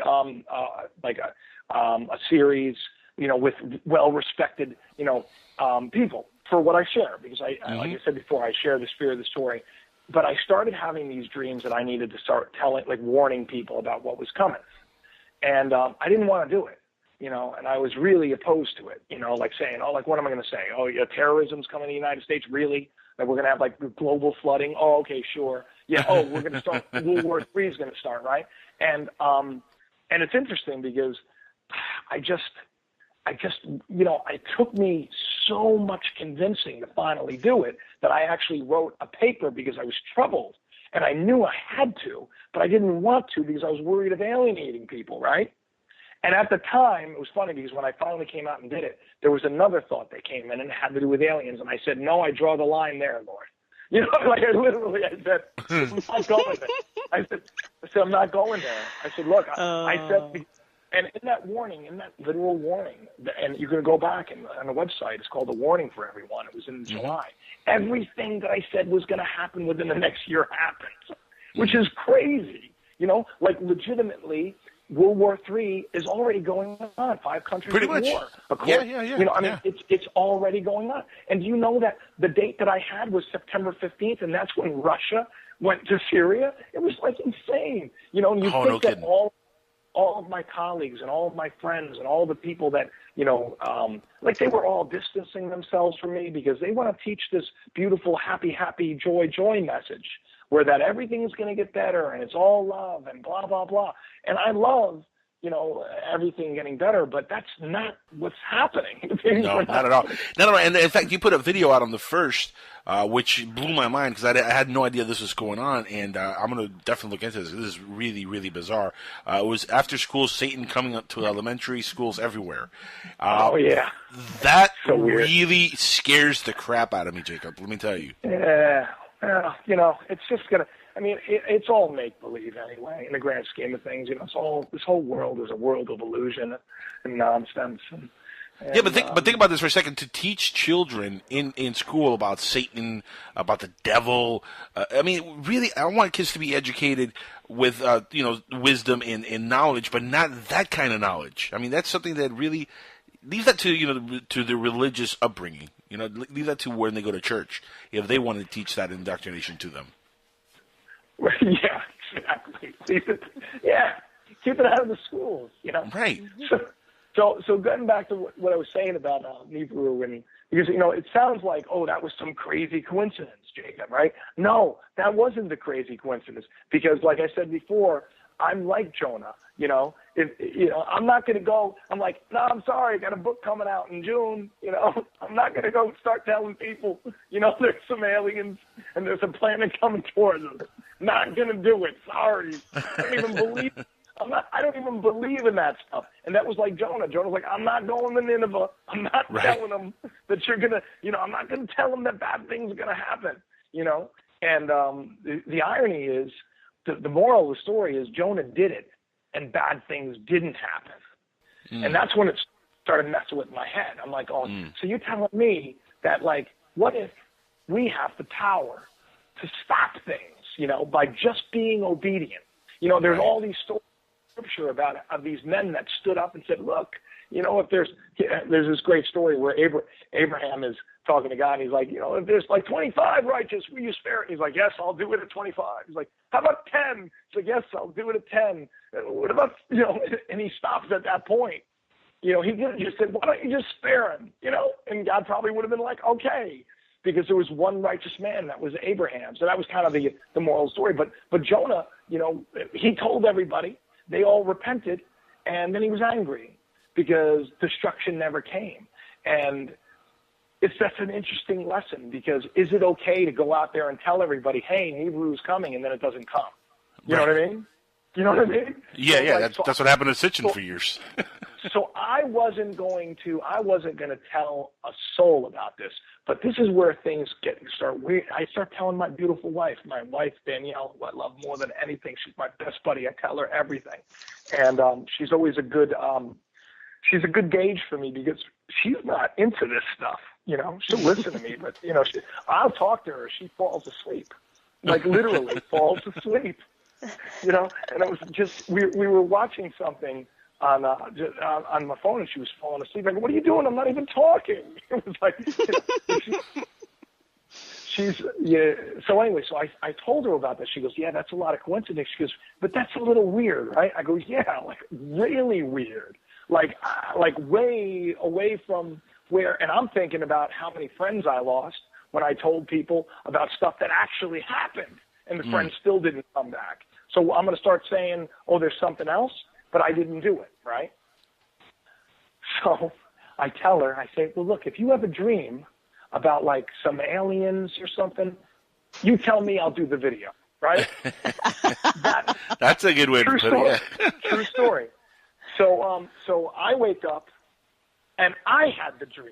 a series, with well-respected, people for what I share, because like I said before, I share the spirit of the story. But I started having these dreams that I needed to start warning people about what was coming, and I didn't want to do it. And I was really opposed to it, saying, what am I going to say? Oh, yeah, terrorism's coming to the United States? Really? Like, we're going to have, global flooding? Oh, okay, sure. Yeah, we're going to start, World War III is going to start, right? And it's interesting because it took me so much convincing to finally do it that I actually wrote a paper because I was troubled. And I knew I had to, but I didn't want to because I was worried of alienating people, right? And at the time, it was funny because when I finally came out and did it, there was another thought that came in, and it had to do with aliens. And I said, no, I draw the line there, Lord. I said, I'm not going there. I said, I'm not going there. I said, look, I said, and in that warning, in that literal warning, and you can go back on the website, it's called The Warning for Everyone. It was in July. Everything that I said was going to happen within the next year happened, which is crazy. Legitimately, World War III is already going on. 5 countries Pretty at much. war. Yeah. It's already going on. And do you know that the date that I had was September 15th, and that's when Russia went to Syria? It was insane. And you think that all of my colleagues and all of my friends and all the people that, they were all distancing themselves from me because they want to teach this beautiful, happy, joy message, where that everything is going to get better and it's all love and blah, blah, blah. And I love, everything getting better, but that's not what's happening. No, not at all. And in fact, you put a video out on the 1st, which blew my mind because I had no idea this was going on, and I'm going to definitely look into this. This is really, really bizarre. It was after school, Satan coming up to elementary schools everywhere. Yeah. That so really scares the crap out of me, Jacob. Let me tell you. Yeah. It's just going to, I mean, it's all make-believe anyway, in the grand scheme of things. You know, this whole world is a world of illusion and nonsense. Yeah, but think about this for a second. To teach children in school about Satan, about the devil. I mean, really, I want kids to be educated with wisdom and knowledge, but not that kind of knowledge. I mean, that's something that really leave that to to the religious upbringing. You know, leave that to when they go to church if they want to teach that indoctrination to them. Yeah, exactly. Keep it out of the schools. You know, right. So getting back to what I was saying about Nibiru, and because it sounds like, oh, that was some crazy coincidence, Jacob, right? No, that wasn't the crazy coincidence, because like I said before, I'm like Jonah. I'm not going to go. I'm like, no, I'm sorry, I got a book coming out in June. I'm not going to go start telling people, there's some aliens and there's a planet coming towards us. Not going to do it. Sorry, I don't even believe. I don't even believe in that stuff. And that was like Jonah. Jonah's like, I'm not going to Nineveh. I'm not telling them that you're going to, I'm not going to tell them that bad things are going to happen, And the irony is, the moral of the story is Jonah did it, and bad things didn't happen. And that's when it started messing with my head. I'm like, so you're telling me that, like, what if we have the power to stop things, by just being obedient? There's all these stories Scripture about these men that stood up and said, look, if there's this great story where Abraham is talking to God, and he's like, if there's like 25 righteous, will you spare it? He's like, yes, I'll do it at 25. He's like, how about 10? He's like, yes, I'll do it at 10. What about, and he stops at that point. He could have just said, why don't you just spare him? And God probably would have been like, okay, because there was one righteous man, that was Abraham. So that was kind of the moral story. But Jonah, he told everybody. They all repented, and then he was angry because destruction never came. And that's an interesting lesson, because is it okay to go out there and tell everybody, hey, Nibiru's coming, and then it doesn't come? You know what I mean? You know what I mean? Yeah, that's what happened to Sitchin for years. So I wasn't going to tell a soul about this, but this is where things start weird. I start telling my beautiful wife, Danielle, who I love more than anything. She's my best buddy. I tell her everything, and she's always a good gauge for me, because she's not into this stuff. She'll listen to me, but I'll talk to her. She falls asleep, like literally falls asleep. And it was just we were watching something on my phone, and she was falling asleep. I go, what are you doing? I'm not even talking. It was like, So anyway, so I told her about this. She goes, yeah, that's a lot of coincidence. She goes, but that's a little weird, right? I go, yeah, like really weird, like way away from where. And I'm thinking about how many friends I lost when I told people about stuff that actually happened, and the friends still didn't come back. So I'm going to start saying, oh, there's something else, but I didn't do it, right? So I tell her, I say, well, look, if you have a dream about like some aliens or something, you tell me, I'll do the video, right? That's a good way to put it. Yeah. True story. So I wake up, and I had the dream.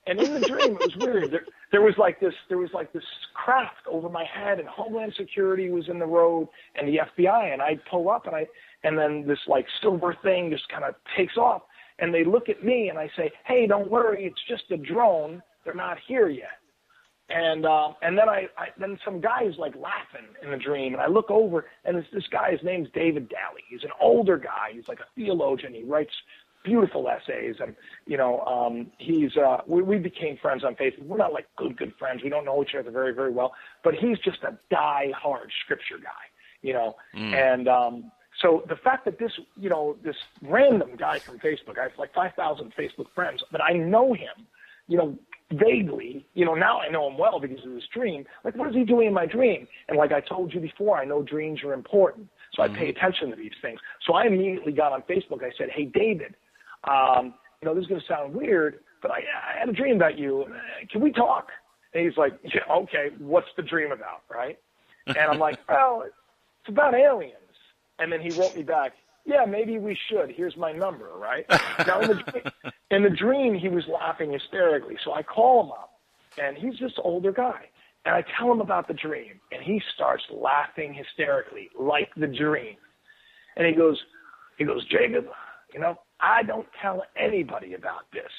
And in the dream, it was weird. There was like this craft over my head, and Homeland Security was in the road, and the FBI. And I pull up, and then this like silver thing just kind of takes off, and they look at me, and I say, "Hey, don't worry, it's just a drone. They're not here yet." And then some guy is like laughing in the dream, and I look over, and it's this guy. His name's David Daly. He's an older guy. He's like a theologian. He writes beautiful essays, and we became friends on Facebook. We're not like good friends. We don't know each other very, very well, but he's just a die-hard scripture guy, And so the fact that this random guy from Facebook, I have like 5,000 Facebook friends, but I know him, vaguely, now I know him well because of this dream. Like, what is he doing in my dream? And like I told you before, I know dreams are important, so I pay attention to these things. So I immediately got on Facebook. I said, hey, David, this is going to sound weird, but I had a dream about you. Can we talk? And he's like, yeah, okay, what's the dream about, right? And I'm like, well, it's about aliens. And then he wrote me back, yeah, maybe we should. Here's my number, right? Now, in the dream, he was laughing hysterically. So I call him up, and he's this older guy. And I tell him about the dream, and he starts laughing hysterically, like the dream. And he goes, Jacob, I don't tell anybody about this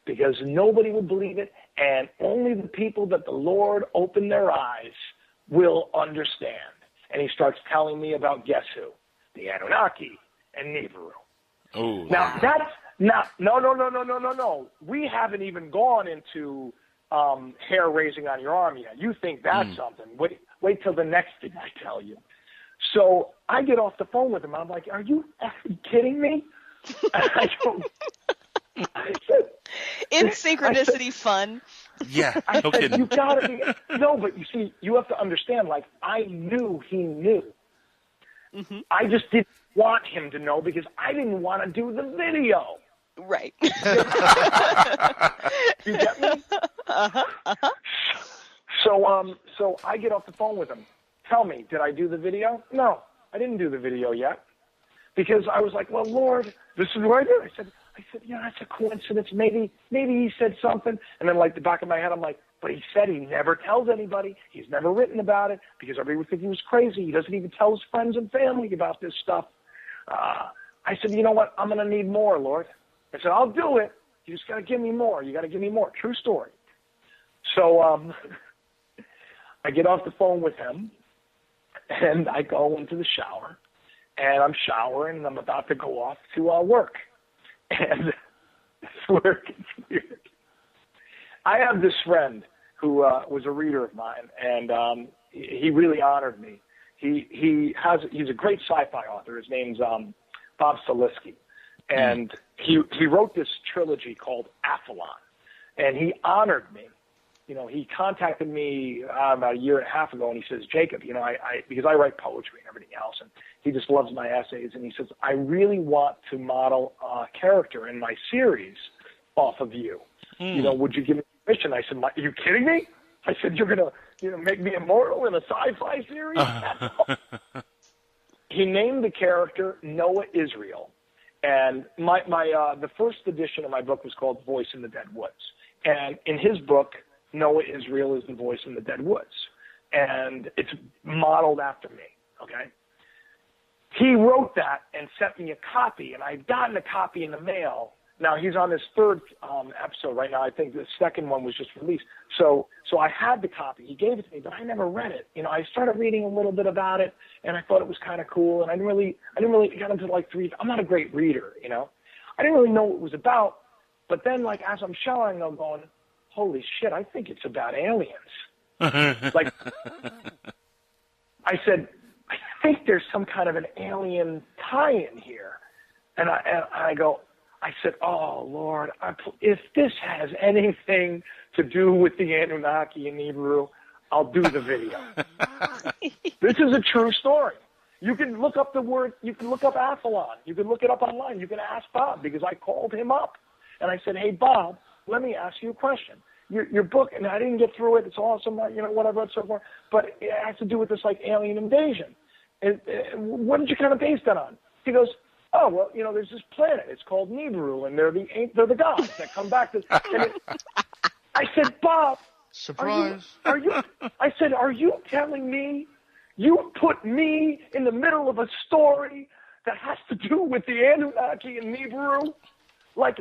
because nobody will believe it, and only the people that the Lord opened their eyes will understand. And he starts telling me about, guess who? The Anunnaki and Nibiru. Oh. Now, that's not, no. We haven't even gone into hair raising on your arm yet. You think that's something. Wait till the next thing I tell you. So I get off the phone with him. I'm like, are you kidding me? I said, in synchronicity fun. Yeah, no said, kidding. You gotta be, no, but you see, you have to understand, like, I knew he knew. Mm-hmm. I just didn't want him to know because I didn't want to do the video. Right. You get me? Uh-huh. So I get off the phone with him. Tell me, did I do the video? No, I didn't do the video yet. Because I was like, well, Lord, this is what I did. I said, that's a coincidence. Maybe he said something. And then, like, the back of my head, I'm like, but he said he never tells anybody. He's never written about it because everybody would think he was crazy. He doesn't even tell his friends and family about this stuff. I said, you know what? I'm going to need more, Lord. I said, I'll do it. You just got to give me more. You got to give me more. True story. So I get off the phone with him, and I go into the shower, and I'm showering, and I'm about to go off to work. And it's work. It's weird. I have this friend who was a reader of mine, and he really honored me. He's a great sci-fi author. His name's Bob Salisky, and he wrote this trilogy called Aphelon, and he honored me. He contacted me about a year and a half ago, and he says, Jacob, because I write poetry and everything else, and he just loves my essays, and he says, I really want to model a character in my series off of you. Would you give me permission? I said, are you kidding me? I said, you're going to make me immortal in a sci-fi series? He named the character Noah Israel, and the first edition of my book was called Voice in the Dead Woods. And in his book, Noah Israel is the voice in the dead woods. And it's modeled after me, okay? He wrote that and sent me a copy, and I'd gotten a copy in the mail. Now, he's on his third episode right now. I think the second one was just released. So I had the copy. He gave it to me, but I never read it. I started reading a little bit about it, and I thought it was kind of cool, and I didn't really get into like I'm not a great reader, I didn't really know what it was about. But then, like, as I'm showering, I'm going, holy shit, I think it's about aliens. Like, I said, I think there's some kind of an alien tie-in here. And I said, oh, Lord, if this has anything to do with the Anunnaki and Nibiru, I'll do the video. This is a true story. You can look up you can look up Aphelon. You can look it up online. You can ask Bob, because I called him up. And I said, hey, Bob, let me ask you a question. Your book, and I didn't get through it. It's awesome, what I've read so far. But it has to do with this, like, alien invasion. What did you kind of base that on? He goes, oh, well, there's this planet. It's called Nibiru, and they're the gods that come back. I said, Bob, surprise. I said, are you telling me you put me in the middle of a story that has to do with the Anunnaki and Nibiru? Like,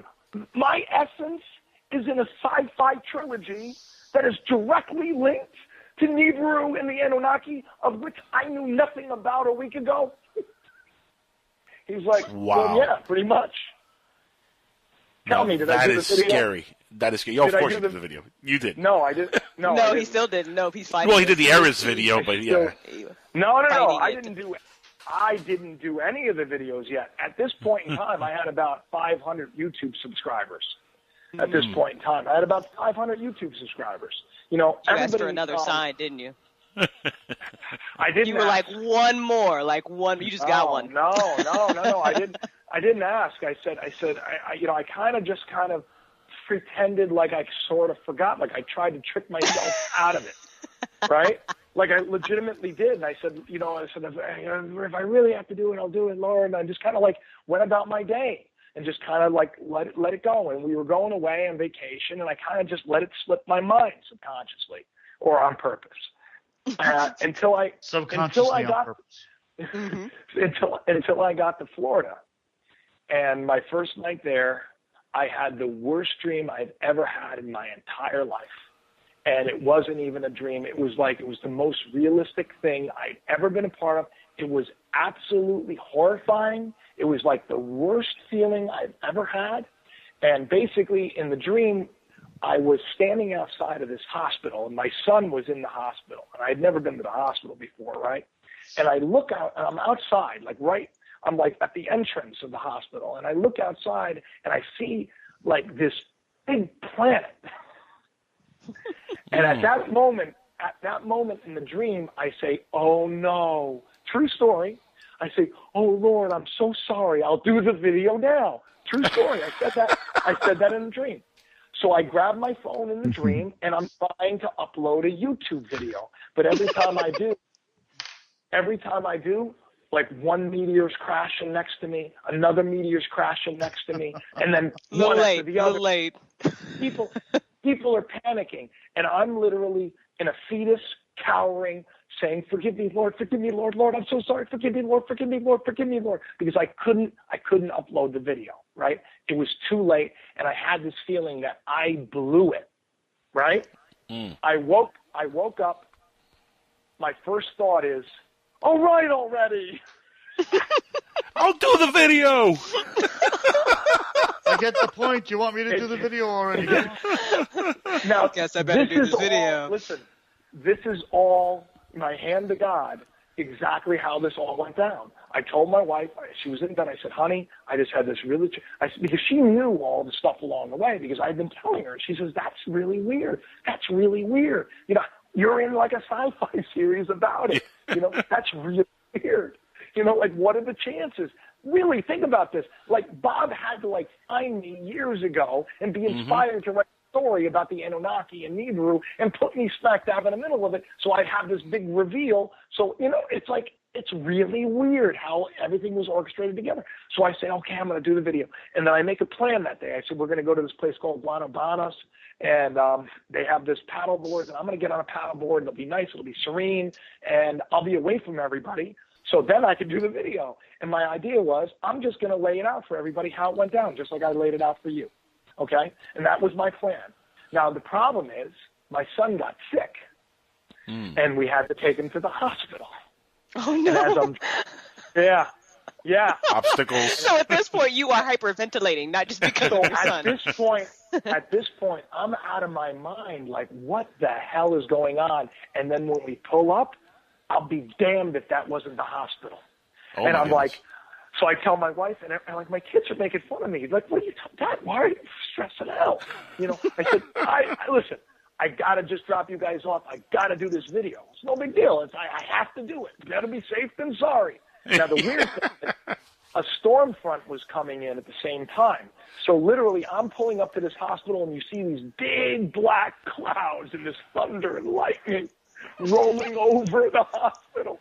my essence is in a sci-fi trilogy that is directly linked to Nibiru and the Anunnaki, of which I knew nothing about a week ago. He's like, wow. Well, yeah, pretty much. Tell me, did I do the video? Scary. That is scary. Of course you did the video. You did. No, I didn't. No, he still didn't. No, he's fine. Well, he did the Eris video, but yeah. No, I didn't do any of the videos yet. At this point in time, I had about 500 YouTube subscribers. At this point in time, I had about 500 YouTube subscribers. You asked for another sign, didn't you? I didn't. You were like, one more, You just got one. No. I didn't ask. I said, I kind of pretended like I sort of forgot. Like I tried to trick myself out of it, right? Like I legitimately did. And I said, if I really have to do it, I'll do it, Lord. And I just kind of like went about my day and just kind of like let it go. And we were going away on vacation, and I kind of just let it slip my mind subconsciously. or on purpose. Until I Subconsciously got, on purpose. until I got to Florida. And my first night there, I had the worst dream I've ever had in my entire life. And it wasn't even a dream. It was the most realistic thing I'd ever been a part of. It was absolutely horrifying. It was like the worst feeling I've ever had. And basically in the dream, I was standing outside of this hospital, and my son was in the hospital. And I'd never been to the hospital before, right? And I look out, and I'm outside, I'm like at the entrance of the hospital. And I look outside, and I see like this big planet. And at that moment in the dream, I say, oh no, true story. I say, oh Lord, I'm so sorry. I'll do the video now. True story. I said that in the dream. So I grab my phone in the dream, and I'm trying to upload a YouTube video. But every time I do, like one meteor's crashing next to me, another meteor's crashing next to me, and then one after the other. Late. People are panicking, and I'm literally in a fetus, cowering, saying, "Forgive me, Lord, Lord, I'm so sorry, forgive me, Lord, because I couldn't upload the video, right? It was too late, and I had this feeling that I blew it, right? I woke up. My first thought is, all right already. I'll do the video. I get the point. You want me to do the video already? Now, guess I better do the video. Listen, this is all my hand to God, exactly how this all went down. I told my wife, she was in bed, I said, honey, I just had this really, because she knew all the stuff along the way, because I'd been telling her. She says, that's really weird. That's really weird. You know, you're in like a sci-fi series about it. You know, that's really weird. You know, like, what are the chances? Really, think about this. Like, Bob had to, like, find me years ago and be inspired to write a story about the Anunnaki and thru and put me smack dab in the middle of it so I'd have this big reveal. So, you know, it's like, it's really weird how everything was orchestrated together. So I say, okay, I'm going to do the video. And then I make a plan that day. I said, we're going to go to this place called Banas, and they have this paddle board, and I'm going to get on a paddle board. It'll be nice. It'll be serene, and I'll be away from everybody. So then I could do the video. And my idea was, I'm just going to lay it out for everybody how it went down, just like I laid it out for you. Okay? And that was my plan. Now, the problem is my son got sick, and we had to take him to the hospital. Oh, no. Yeah. Obstacles. So at this point, you are hyperventilating, not just because of your son. At this point, I'm out of my mind. Like, what the hell is going on? And then when we pull up, I'll be damned if that wasn't the hospital. Oh, and I'm goodness. like, so I tell my wife, and like, my kids are making fun of me. Like, what are you, Dad? Why are you stressing out? You know, I said, listen, I got to just drop you guys off. I got to do this video. It's no big deal. I have to do it. Better be safe than sorry. Now, the weird thing is, a storm front was coming in at the same time. So literally, I'm pulling up to this hospital, and you see these big black clouds and this thunder and lightning rolling over the hospital.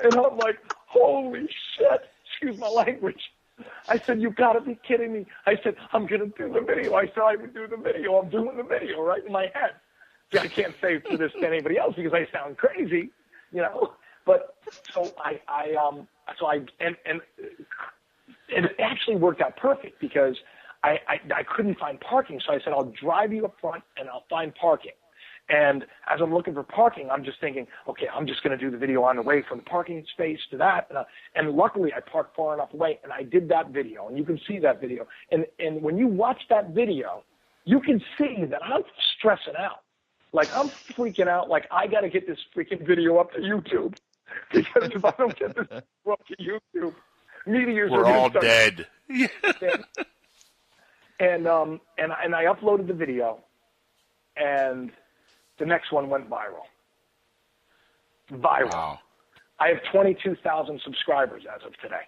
And I'm like, holy shit. Excuse my language. I said, you got to be kidding me. I said, I'm going to do the video. I said I would do the video. I'm doing the video right in my head. See, I can't say for this to anybody else because I sound crazy, you know. But so and it actually worked out perfect because I couldn't find parking. So I said, I'll drive you up front and I'll find parking. And as I'm looking for parking, I'm just thinking, okay, I'm just going to do the video on the way from the parking space to that. And luckily, I parked far enough away, and I did that video. And you can see that video. And when you watch that video, you can see that I'm stressing out. Like, I'm freaking out. Like, I got to get this freaking video up to YouTube. Because if I don't get this up to YouTube, meteors We're are all start. dead. And I uploaded the video, and the next one went viral. Wow. I have 22,000 subscribers as of today.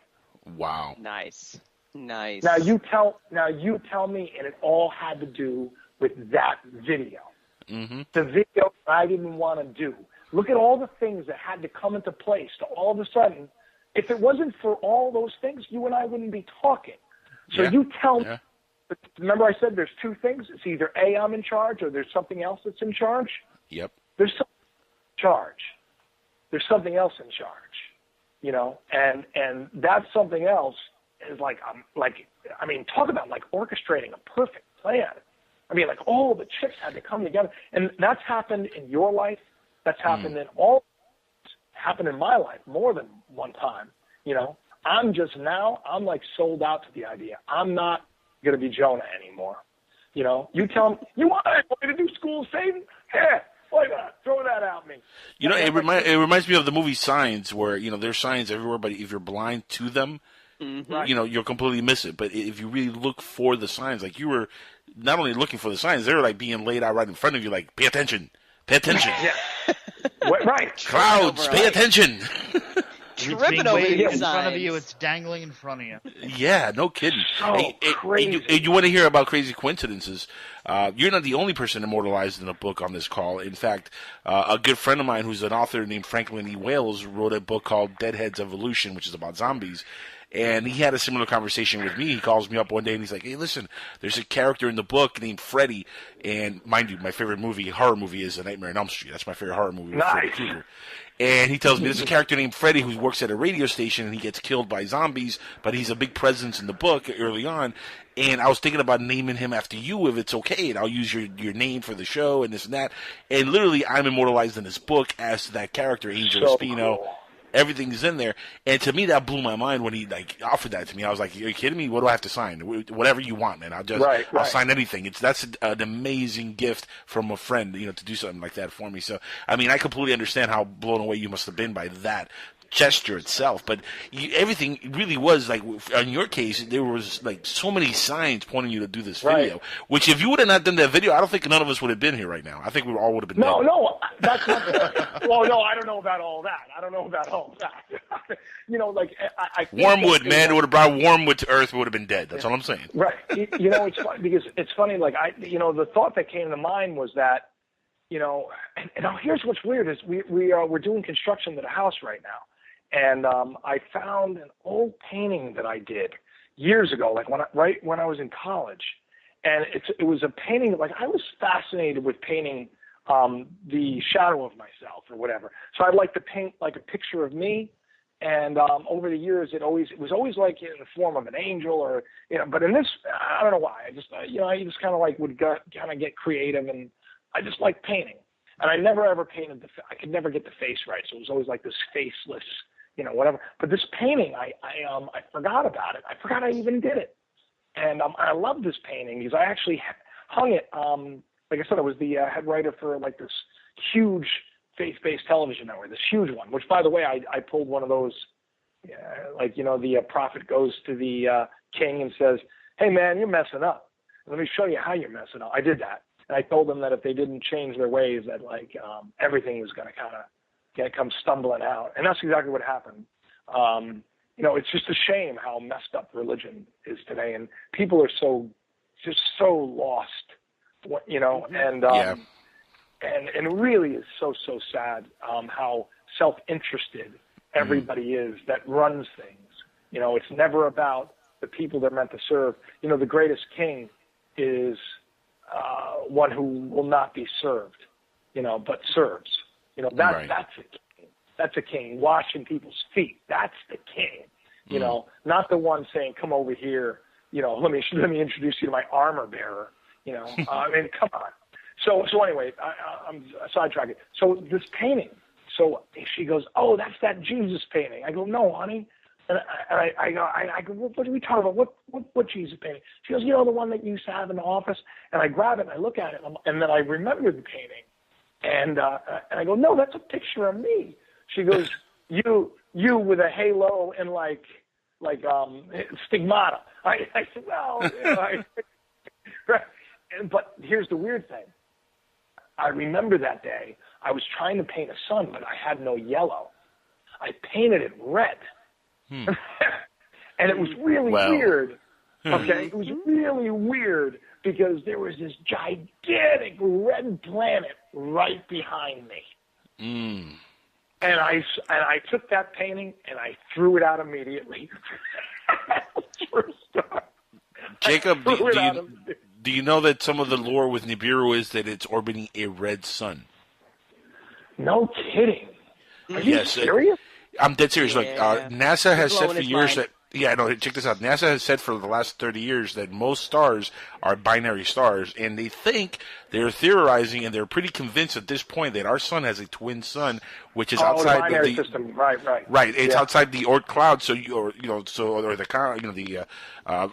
Wow. Nice. Now you tell me, and it all had to do with that video. The video I didn't want to do. Look at all the things that had to come into place to all of a sudden. If it wasn't for all those things, you and I wouldn't be talking. So you tell me. Remember I said there's two things. It's either A, I'm in charge, or there's something else that's in charge. Yep. There's something charge. There's something else in charge, you know, and that something else is like, I mean, talk about like orchestrating a perfect plan. I mean, like all the chicks had to come together, and that's happened in your life. That's happened in all. Happened in my life more than one time. You know, I'm like sold out to the idea. I'm not going to be Jonah anymore. You know, you tell me you want me to do school Satan? Yeah, why not? Throw that at me. You know, it reminds me of the movie Signs, where, you know, there's signs everywhere, but if you're blind to them, you know, you'll completely miss it. But if you really look for the signs, like you were not only looking for the signs, they were like being laid out right in front of you, like, pay attention. Pay attention. Yeah. Right. Clouds, pay attention. Tripping over these in front of signs. you, it's dangling in front of you. Yeah, no kidding. So crazy. And you want to hear about crazy coincidences? You're not the only person immortalized in a book on this call. In fact, a good friend of mine who's an author named Franklin E. Wales wrote a book called Deadhead's Evolution, which is about zombies. And he had a similar conversation with me. He calls me up one day and he's like, hey, listen, there's a character in the book named Freddy. And mind you, my favorite horror movie is A Nightmare on Elm Street. That's my favorite horror movie. With Freddy Krueger. And he tells me there's a character named Freddy who works at a radio station and he gets killed by zombies, but he's a big presence in the book early on. And I was thinking about naming him after you if it's okay, and I'll use your name for the show and this and that. And literally, I'm immortalized in this book as that character, Angel Espino. Cool. Everything's in there, and to me that blew my mind when he like offered that to me. I was like, "Are you kidding me? What do I have to sign? Whatever you want, man. I'll sign anything." That's an amazing gift from a friend, you know, to do something like that for me. So, I mean, I completely understand how blown away you must have been by that gesture itself, but everything really was like, in your case, there was like so many signs pointing you to do this video, which if you would have not done that video, I don't think none of us would have been here right now. I think we all would have been dead. No, that's not well, no, I don't know about all that. You know, like, I think Wormwood, man, it would have brought Wormwood to Earth, would have been dead. That's all I'm saying. Right. You know, it's funny because it's funny, like, the thought that came to mind was that, you know, and now here's what's weird is we're doing construction at a house right now. And I found an old painting that I did years ago, like when I was in college, and it was a painting. Like, I was fascinated with painting the shadow of myself or whatever. So I'd like to paint like a picture of me, and over the years it was always like in the form of an angel, or, you know. But in this, I don't know why. I just kind of like would kind of get creative, and I just like painting. And I never ever painted I could never get the face right, so it was always like this faceless, you know, whatever. But this painting, I forgot about it. I forgot I even did it. And I love this painting because I actually hung it. Like I said, I was the head writer for like this huge faith-based television network, this huge one, which, by the way, I pulled one of those, like, you know, the prophet goes to the king and says, hey, man, you're messing up. Let me show you how you're messing up. I did that. And I told them that if they didn't change their ways, that, like, everything was going to kind of come stumbling out. And that's exactly what happened. You know, it's just a shame how messed up religion is today. And people are just so lost, you know, and it really is so sad how self-interested everybody is that runs things. You know, it's never about the people they're meant to serve. You know, the greatest king is one who will not be served, you know, but serves. You know, that's a king. That's a king. Washing people's feet. That's the king. You know, not the one saying, "Come over here." You know, let me introduce you to my armor bearer. You know, I mean, come on. So anyway, I'm sidetracking. So this painting. So she goes, "Oh, that's that Jesus painting." I go, "No, honey." And I go, "What are we talking about? What Jesus painting?" She goes, "You know, the one that you used to have in the office." And I grab it and I look at it, and then I remember the painting, and I go, "No, that's a picture of me." She goes, "You with a halo and like stigmata." I said, "Well," you know, right. But here's the weird thing. I remember that day I was trying to paint a sun, but I had no yellow. I painted it red. And it was really weird. Okay, it was really weird because there was this gigantic red planet right behind me. And I took that painting and I threw it out immediately. Jacob, do you know that some of the lore with Nibiru is that it's orbiting a red sun? No kidding. Are you serious? I'm dead serious. Like NASA has said for years mind. check this out. NASA has said for the last 30 years that most stars are binary stars, and they're theorizing, and they're pretty convinced at this point that our sun has a twin sun, which is outside the binary system. Right. Right. It's outside the Oort cloud,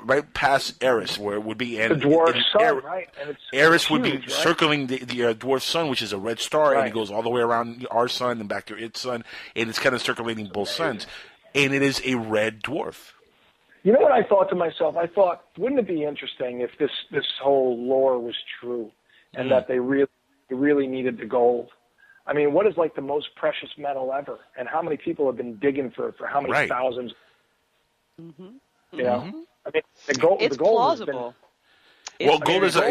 right past Eris, where it would be the dwarf sun, right? And Eris would be circling the dwarf sun, which is a red star, and it goes all the way around our sun and back to its sun, and it's kind of circulating both suns. And it is a red dwarf. You know what I thought to myself? I thought, wouldn't it be interesting if this whole lore was true, and that they really needed the gold? I mean, what is like the most precious metal ever, and how many people have been digging for how many thousands? Mm-hmm. You know, I mean, the gold. It's the gold plausible. Gold is a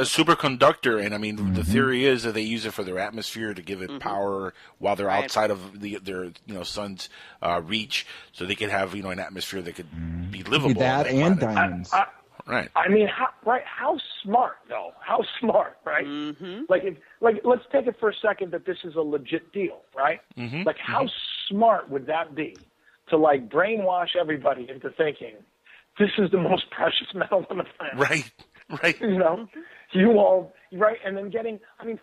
superconductor, and I mean the theory is that they use it for their atmosphere to give it power while they're outside of their sun's reach, so they could have an atmosphere that could be livable. That and diamonds. Right. I mean, how smart though? How smart, right? Mm-hmm. Like let's take it for a second that this is a legit deal, right? Mm-hmm. Like how smart would that be to like brainwash everybody into thinking this is the most precious metal on the planet? Right. You know, you all, right? And then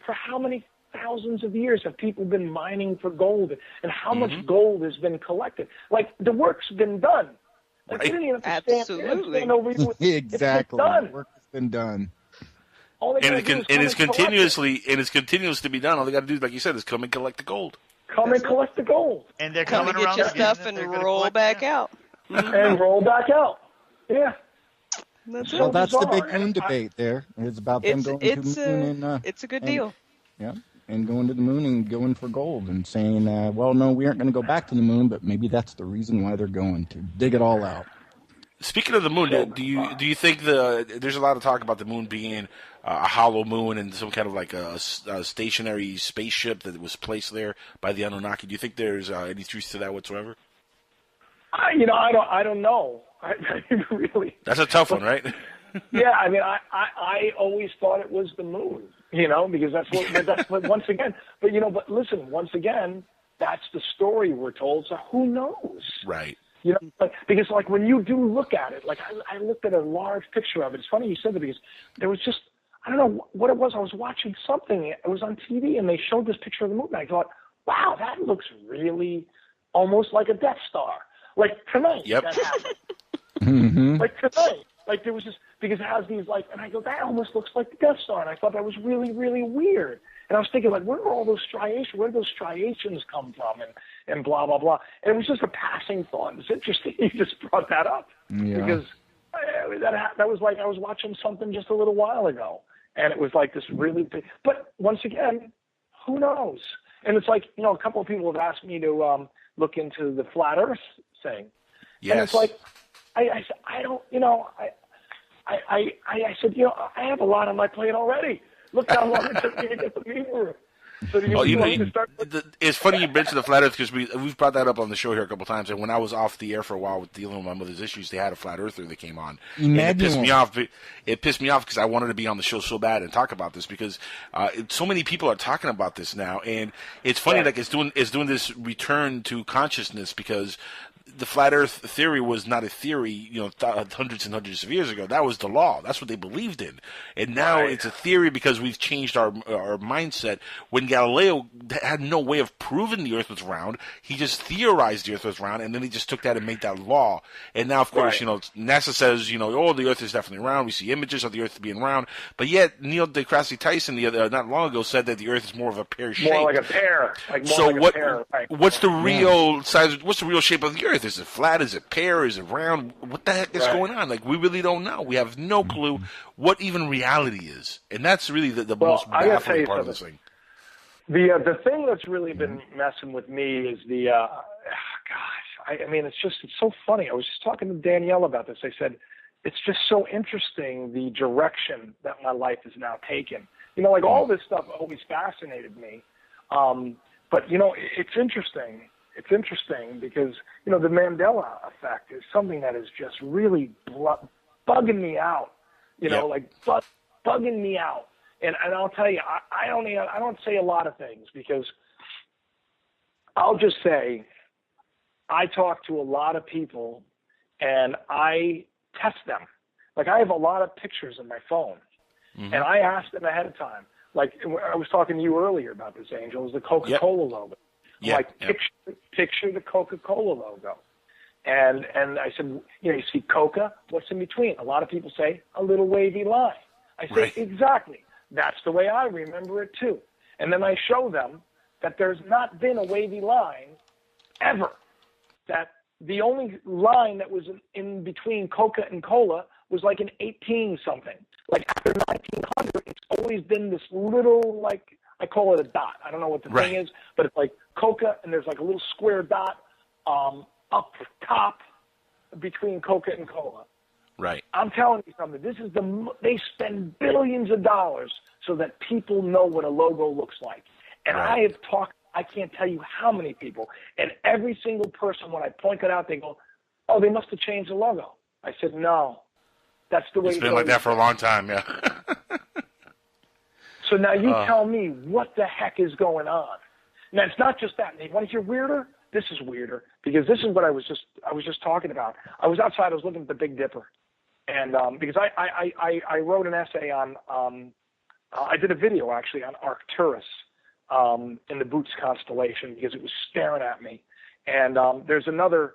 for how many thousands of years have people been mining for gold, and how much gold has been collected? Like, the work's been done. Like, you didn't even have to stand over here. Exactly. The work has been done. It's continuous to be done. All they got to do, like you said, is come and collect the gold. Come and collect the gold. And they're Come coming and around get your stuff and roll back out. And roll back out. Yeah. That's the big moon debate there. It's about them going to the moon. And, it's a good deal. Yeah, and going to the moon and going for gold and saying, well, no, we aren't going to go back to the moon, but maybe that's the reason why they're going to dig it all out. Speaking of the moon, do you think there's a lot of talk about the moon being a hollow moon and some kind of like a stationary spaceship that was placed there by the Anunnaki? Do you think there's any truth to that whatsoever? I don't know. I really. That's a tough one, right? Yeah, I mean, I always thought it was the moon, because that's what once again. But listen, once again, that's the story we're told. So who knows? Right. Because when you do look at it, I looked at a large picture of it. It's funny you said that because there was just, I don't know what it was. I was watching something. It was on TV and they showed this picture of the moon. And I thought, wow, that looks really almost like a Death Star. Like tonight, that happened. Mm-hmm. Like tonight, there was just, because it has these and I go, that almost looks like the Death Star. And I thought that was really, really weird. And I was thinking, where are all those striations? Where did those striations come from? And blah, blah, blah. And it was just a passing thought. It's interesting you just brought that up. Yeah. Because that was like I was watching something just a little while ago. And it was like this really big. But once again, who knows? And it's like, a couple of people have asked me to look into the flat Earth thing. Yes. And it's like, I don't, I said, I have a lot on my plate already. Look how long it took me to get the paper. So it's funny you mentioned the flat Earth because we've brought that up on the show here a couple of times. And when I was off the air for a while with dealing with my mother's issues, they had a flat earther that came on. And it pissed me off. It pissed me off because I wanted to be on the show so bad and talk about this because so many people are talking about this now, and it's funny it's doing this return to consciousness because the flat Earth theory was not a theory, hundreds and hundreds of years ago. That was the law. That's what they believed in. And now it's a theory because we've changed our mindset. When Galileo had no way of proving the Earth was round, he just theorized the Earth was round, and then he just took that and made that law. And now, of course, NASA says, the Earth is definitely round. We see images of the Earth being round. But yet, Neil deGrasse Tyson, not long ago, said that the Earth is more of a pear shape. More like a pear. What's the real size? What's the real shape of the Earth? Is it flat? Is it pear? Is it round? What the heck is going on? We really don't know. We have no clue what even reality is, and that's really the most baffling part of this thing. The thing that's really been messing with me is it's so funny. I was just talking to Danielle about this. I said, it's just so interesting the direction that my life is now taken. All this stuff always fascinated me, but it's interesting. It's interesting because, the Mandela effect is something that is just really bugging me out, bugging me out. And I'll tell you, I don't say a lot of things because, I'll just say, I talk to a lot of people, and I test them. Like, I have a lot of pictures in my phone, and I ask them ahead of time. Like, I was talking to you earlier about this, Angel, it was the Coca-Cola logo. Picture the Coca-Cola logo. And I said, you see Coca, what's in between? A lot of people say a little wavy line. I say, exactly. That's the way I remember it, too. And then I show them that there's not been a wavy line ever. That the only line that was in between Coca and Cola was like an 18-something. Like after 1900, it's always been this little, like, I call it a dot. I don't know what the thing is, but it's like Coca, and there's like a little square dot up top between Coca and Cola. Right. I'm telling you something. This is they spend billions of dollars so that people know what a logo looks like. And I have talked, I can't tell you how many people, and every single person, when I point it out, they go, oh, they must have changed the logo. I said, no, that's the way it's been like that for a long time, yeah. So now you tell me what the heck is going on. Now, it's not just that. You want to hear weirder? This is weirder, because this is what I was just talking about. I was outside. I was looking at the Big Dipper, and because I wrote an essay on I did a video actually on Arcturus in the Boots constellation, because it was staring at me. And there's another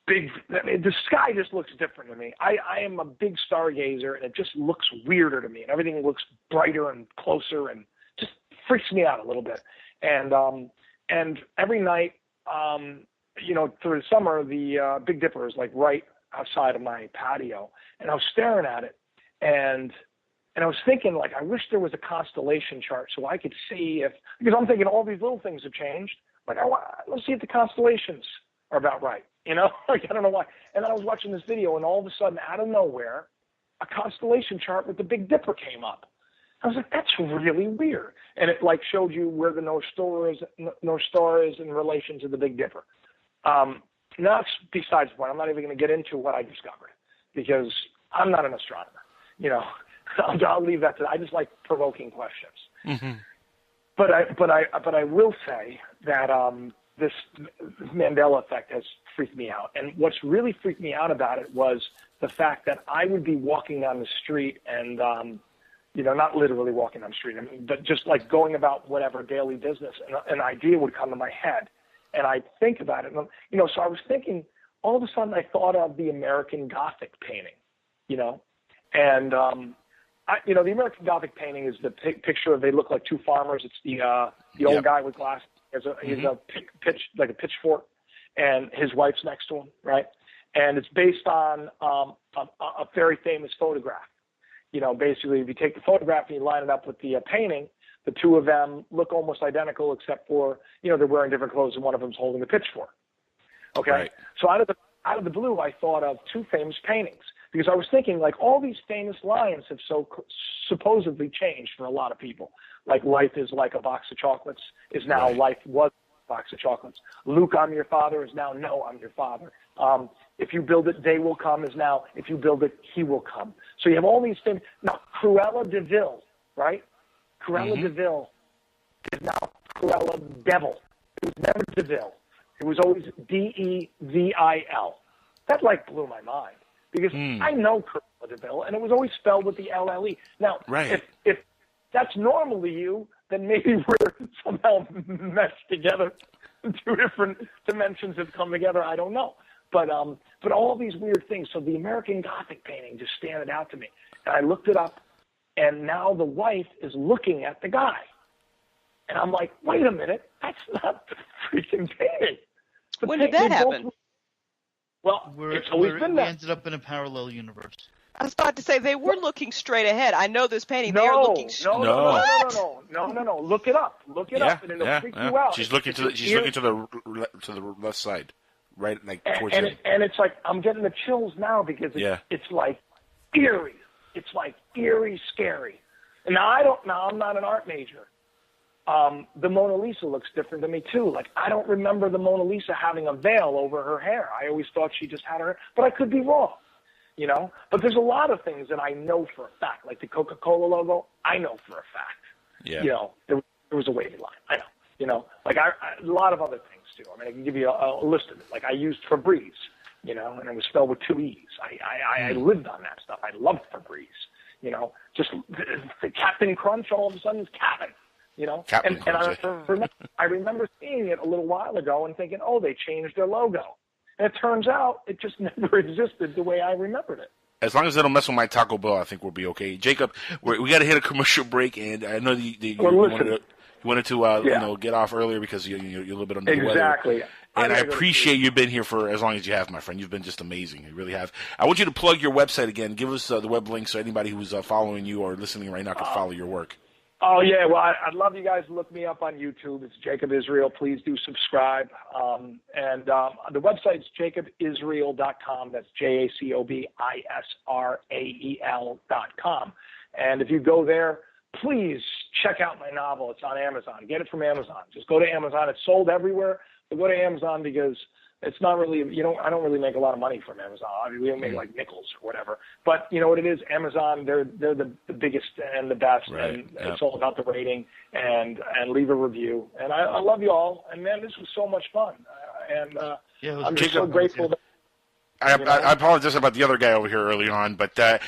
big. The sky just looks different to me. I am a big stargazer, and it just looks weirder to me, and everything looks brighter and closer, and just freaks me out a little bit. And every night, through the summer, the Big Dipper is like right outside of my patio, and I was staring at it, and I was thinking, like, I wish there was a constellation chart so I could see because I'm thinking all these little things have changed. Like, let's see if the constellations are about right, Like, I don't know why. And then I was watching this video, and all of a sudden, out of nowhere, a constellation chart with the Big Dipper came up. I was like, that's really weird. And it like showed you where the North Star is in relation to the Big Dipper. Now, that's besides the point. I'm not even going to get into what I discovered, because I'm not an astronomer. I'll leave that to. I just like provoking questions. Mm-hmm. But I will say that this Mandela effect has freaked me out. And what's really freaked me out about it was the fact that I would be walking down the street and not literally walking down the street, but just like going about whatever daily business, and an idea would come to my head, and I'd think about it. So I was thinking, all of a sudden I thought of the American Gothic painting, and the American Gothic painting is the picture of, they look like two farmers. It's the old guy with glasses. He's a pitchfork, and his wife's next to him, right? And it's based on a very famous photograph. Basically, if you take the photograph and you line it up with the painting, the two of them look almost identical, except for, they're wearing different clothes, and one of them's holding a pitchfork. Okay? Right. So out of the blue, I thought of two famous paintings, because I was thinking, like, all these famous lines have supposedly changed for a lot of people. Like, life is like a box of chocolates is now life was a box of chocolates. Luke, I'm your father is now no, I'm your father. If you build it, they will come is now, if you build it, he will come. So you have all these things. Now, Cruella de Vil, right? Cruella de Vil is now Cruella Devil. It was never de Vil. It was always Devil. That, like, blew my mind, because I know Cruella de Vil, and it was always spelled with the LLE. Now, if that's normal to you, then maybe we're somehow meshed together. Two different dimensions have come together. I don't know. But all these weird things. So the American Gothic painting just standing out to me. And I looked it up, and now the wife is looking at the guy. And I'm like, wait a minute, that's not the freaking painting. When did that happen? Well, it's always been that. We ended up in a parallel universe. I was about to say, they were looking straight ahead. I know this painting. They are looking straight. No. Look it up. Look it up, and it'll freak you out. She's looking to the left side, right, like towards it. And it's like, I'm getting the chills now, because it's like eerie. It's like eerie, scary. And now I'm not an art major. The Mona Lisa looks different to me too. Like, I don't remember the Mona Lisa having a veil over her hair. I always thought she just had her hair, but I could be wrong. But there's a lot of things that I know for a fact, like the Coca-Cola logo. I know for a fact. Yeah. There was a wavy line. I know. You know, like a lot of other things too. I mean, I can give you a list of it. Like I used Febreze, you know, and it was spelled with 2 E's. I lived on that stuff. I loved Febreze. You know, just the Captain Crunch all of a sudden is Captain. You know, Captain and Crunch. I remember seeing it a little while ago and thinking, oh, they changed their logo. And it turns out it just never existed the way I remembered it. As long as they don't mess with my Taco Bell, I think we'll be okay. Jacob, we got to hit a commercial break, and I know you wanted to you know, get off earlier because you're a little bit under the weather. Exactly. And I appreciate you've been here for as long as you have, my friend. You've been just amazing. You really have. I want you to plug your website again. Give us the web link so anybody who's following you or listening right now can follow your work. Oh, yeah. Well, I'd love you guys to look me up on YouTube. It's Jacob Israel. Please do subscribe. And the website's jacobisrael.com. That's JACOBISRAEL.com. And if you go there, please check out my novel. It's on Amazon. Get it from Amazon. Just go to Amazon. It's sold everywhere. But go to Amazon because it's not really, I don't really make a lot of money from Amazon. I mean, we don't make like nickels or whatever. But you know what it is? Amazon, they're the biggest and the best. Right. And it's all about the rating and leave a review. And I love you all. And man, this was so much fun. I'm just so grateful that. I apologize about the other guy over here early on, but I'm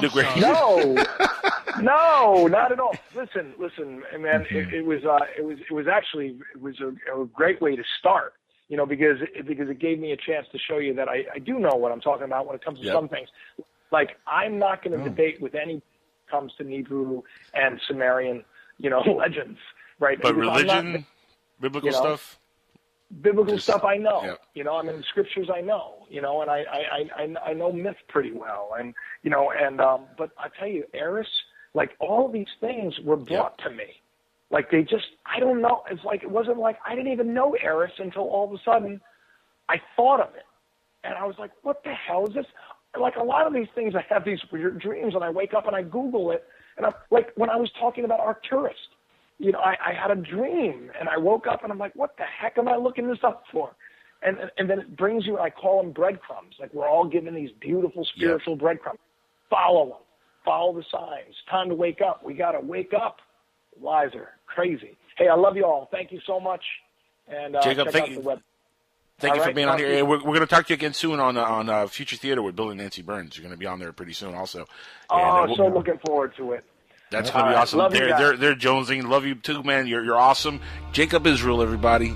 sorry. No, not at all. Listen, man. It was actually a great way to start. You know, because it gave me a chance to show you that I do know what I'm talking about when it comes to some things. Like I'm not going to debate with any when it comes to Hebrew and Sumerian, legends, right? But religion, biblical stuff. Biblical stuff I know, I mean, the scriptures I know, and I know myth pretty well, and but I tell you, Eris, like all these things were brought to me, like they just, I don't know, it's like it wasn't like I didn't even know Eris until all of a sudden I thought of it, and I was like, what the hell is this? Like a lot of these things, I have these weird dreams, and I wake up and I Google it, and I'm like when I was talking about Arcturus. I had a dream, and I woke up, and I'm like, what the heck am I looking this up for? And then it brings you, I call them breadcrumbs. Like we're all given these beautiful spiritual breadcrumbs. Follow them. Follow the signs. Time to wake up. We got to wake up. Wiser. Crazy. Hey, I love you all. Thank you so much. And Jacob, check out the web. Thank you for being on here. We're going to talk to you again soon on Future Theater with Bill and Nancy Burns. You're going to be on there pretty soon also. And, so looking forward to it. That's going to be awesome. They're jonesing. Love you too, man. You're awesome. Jacob Israel, everybody.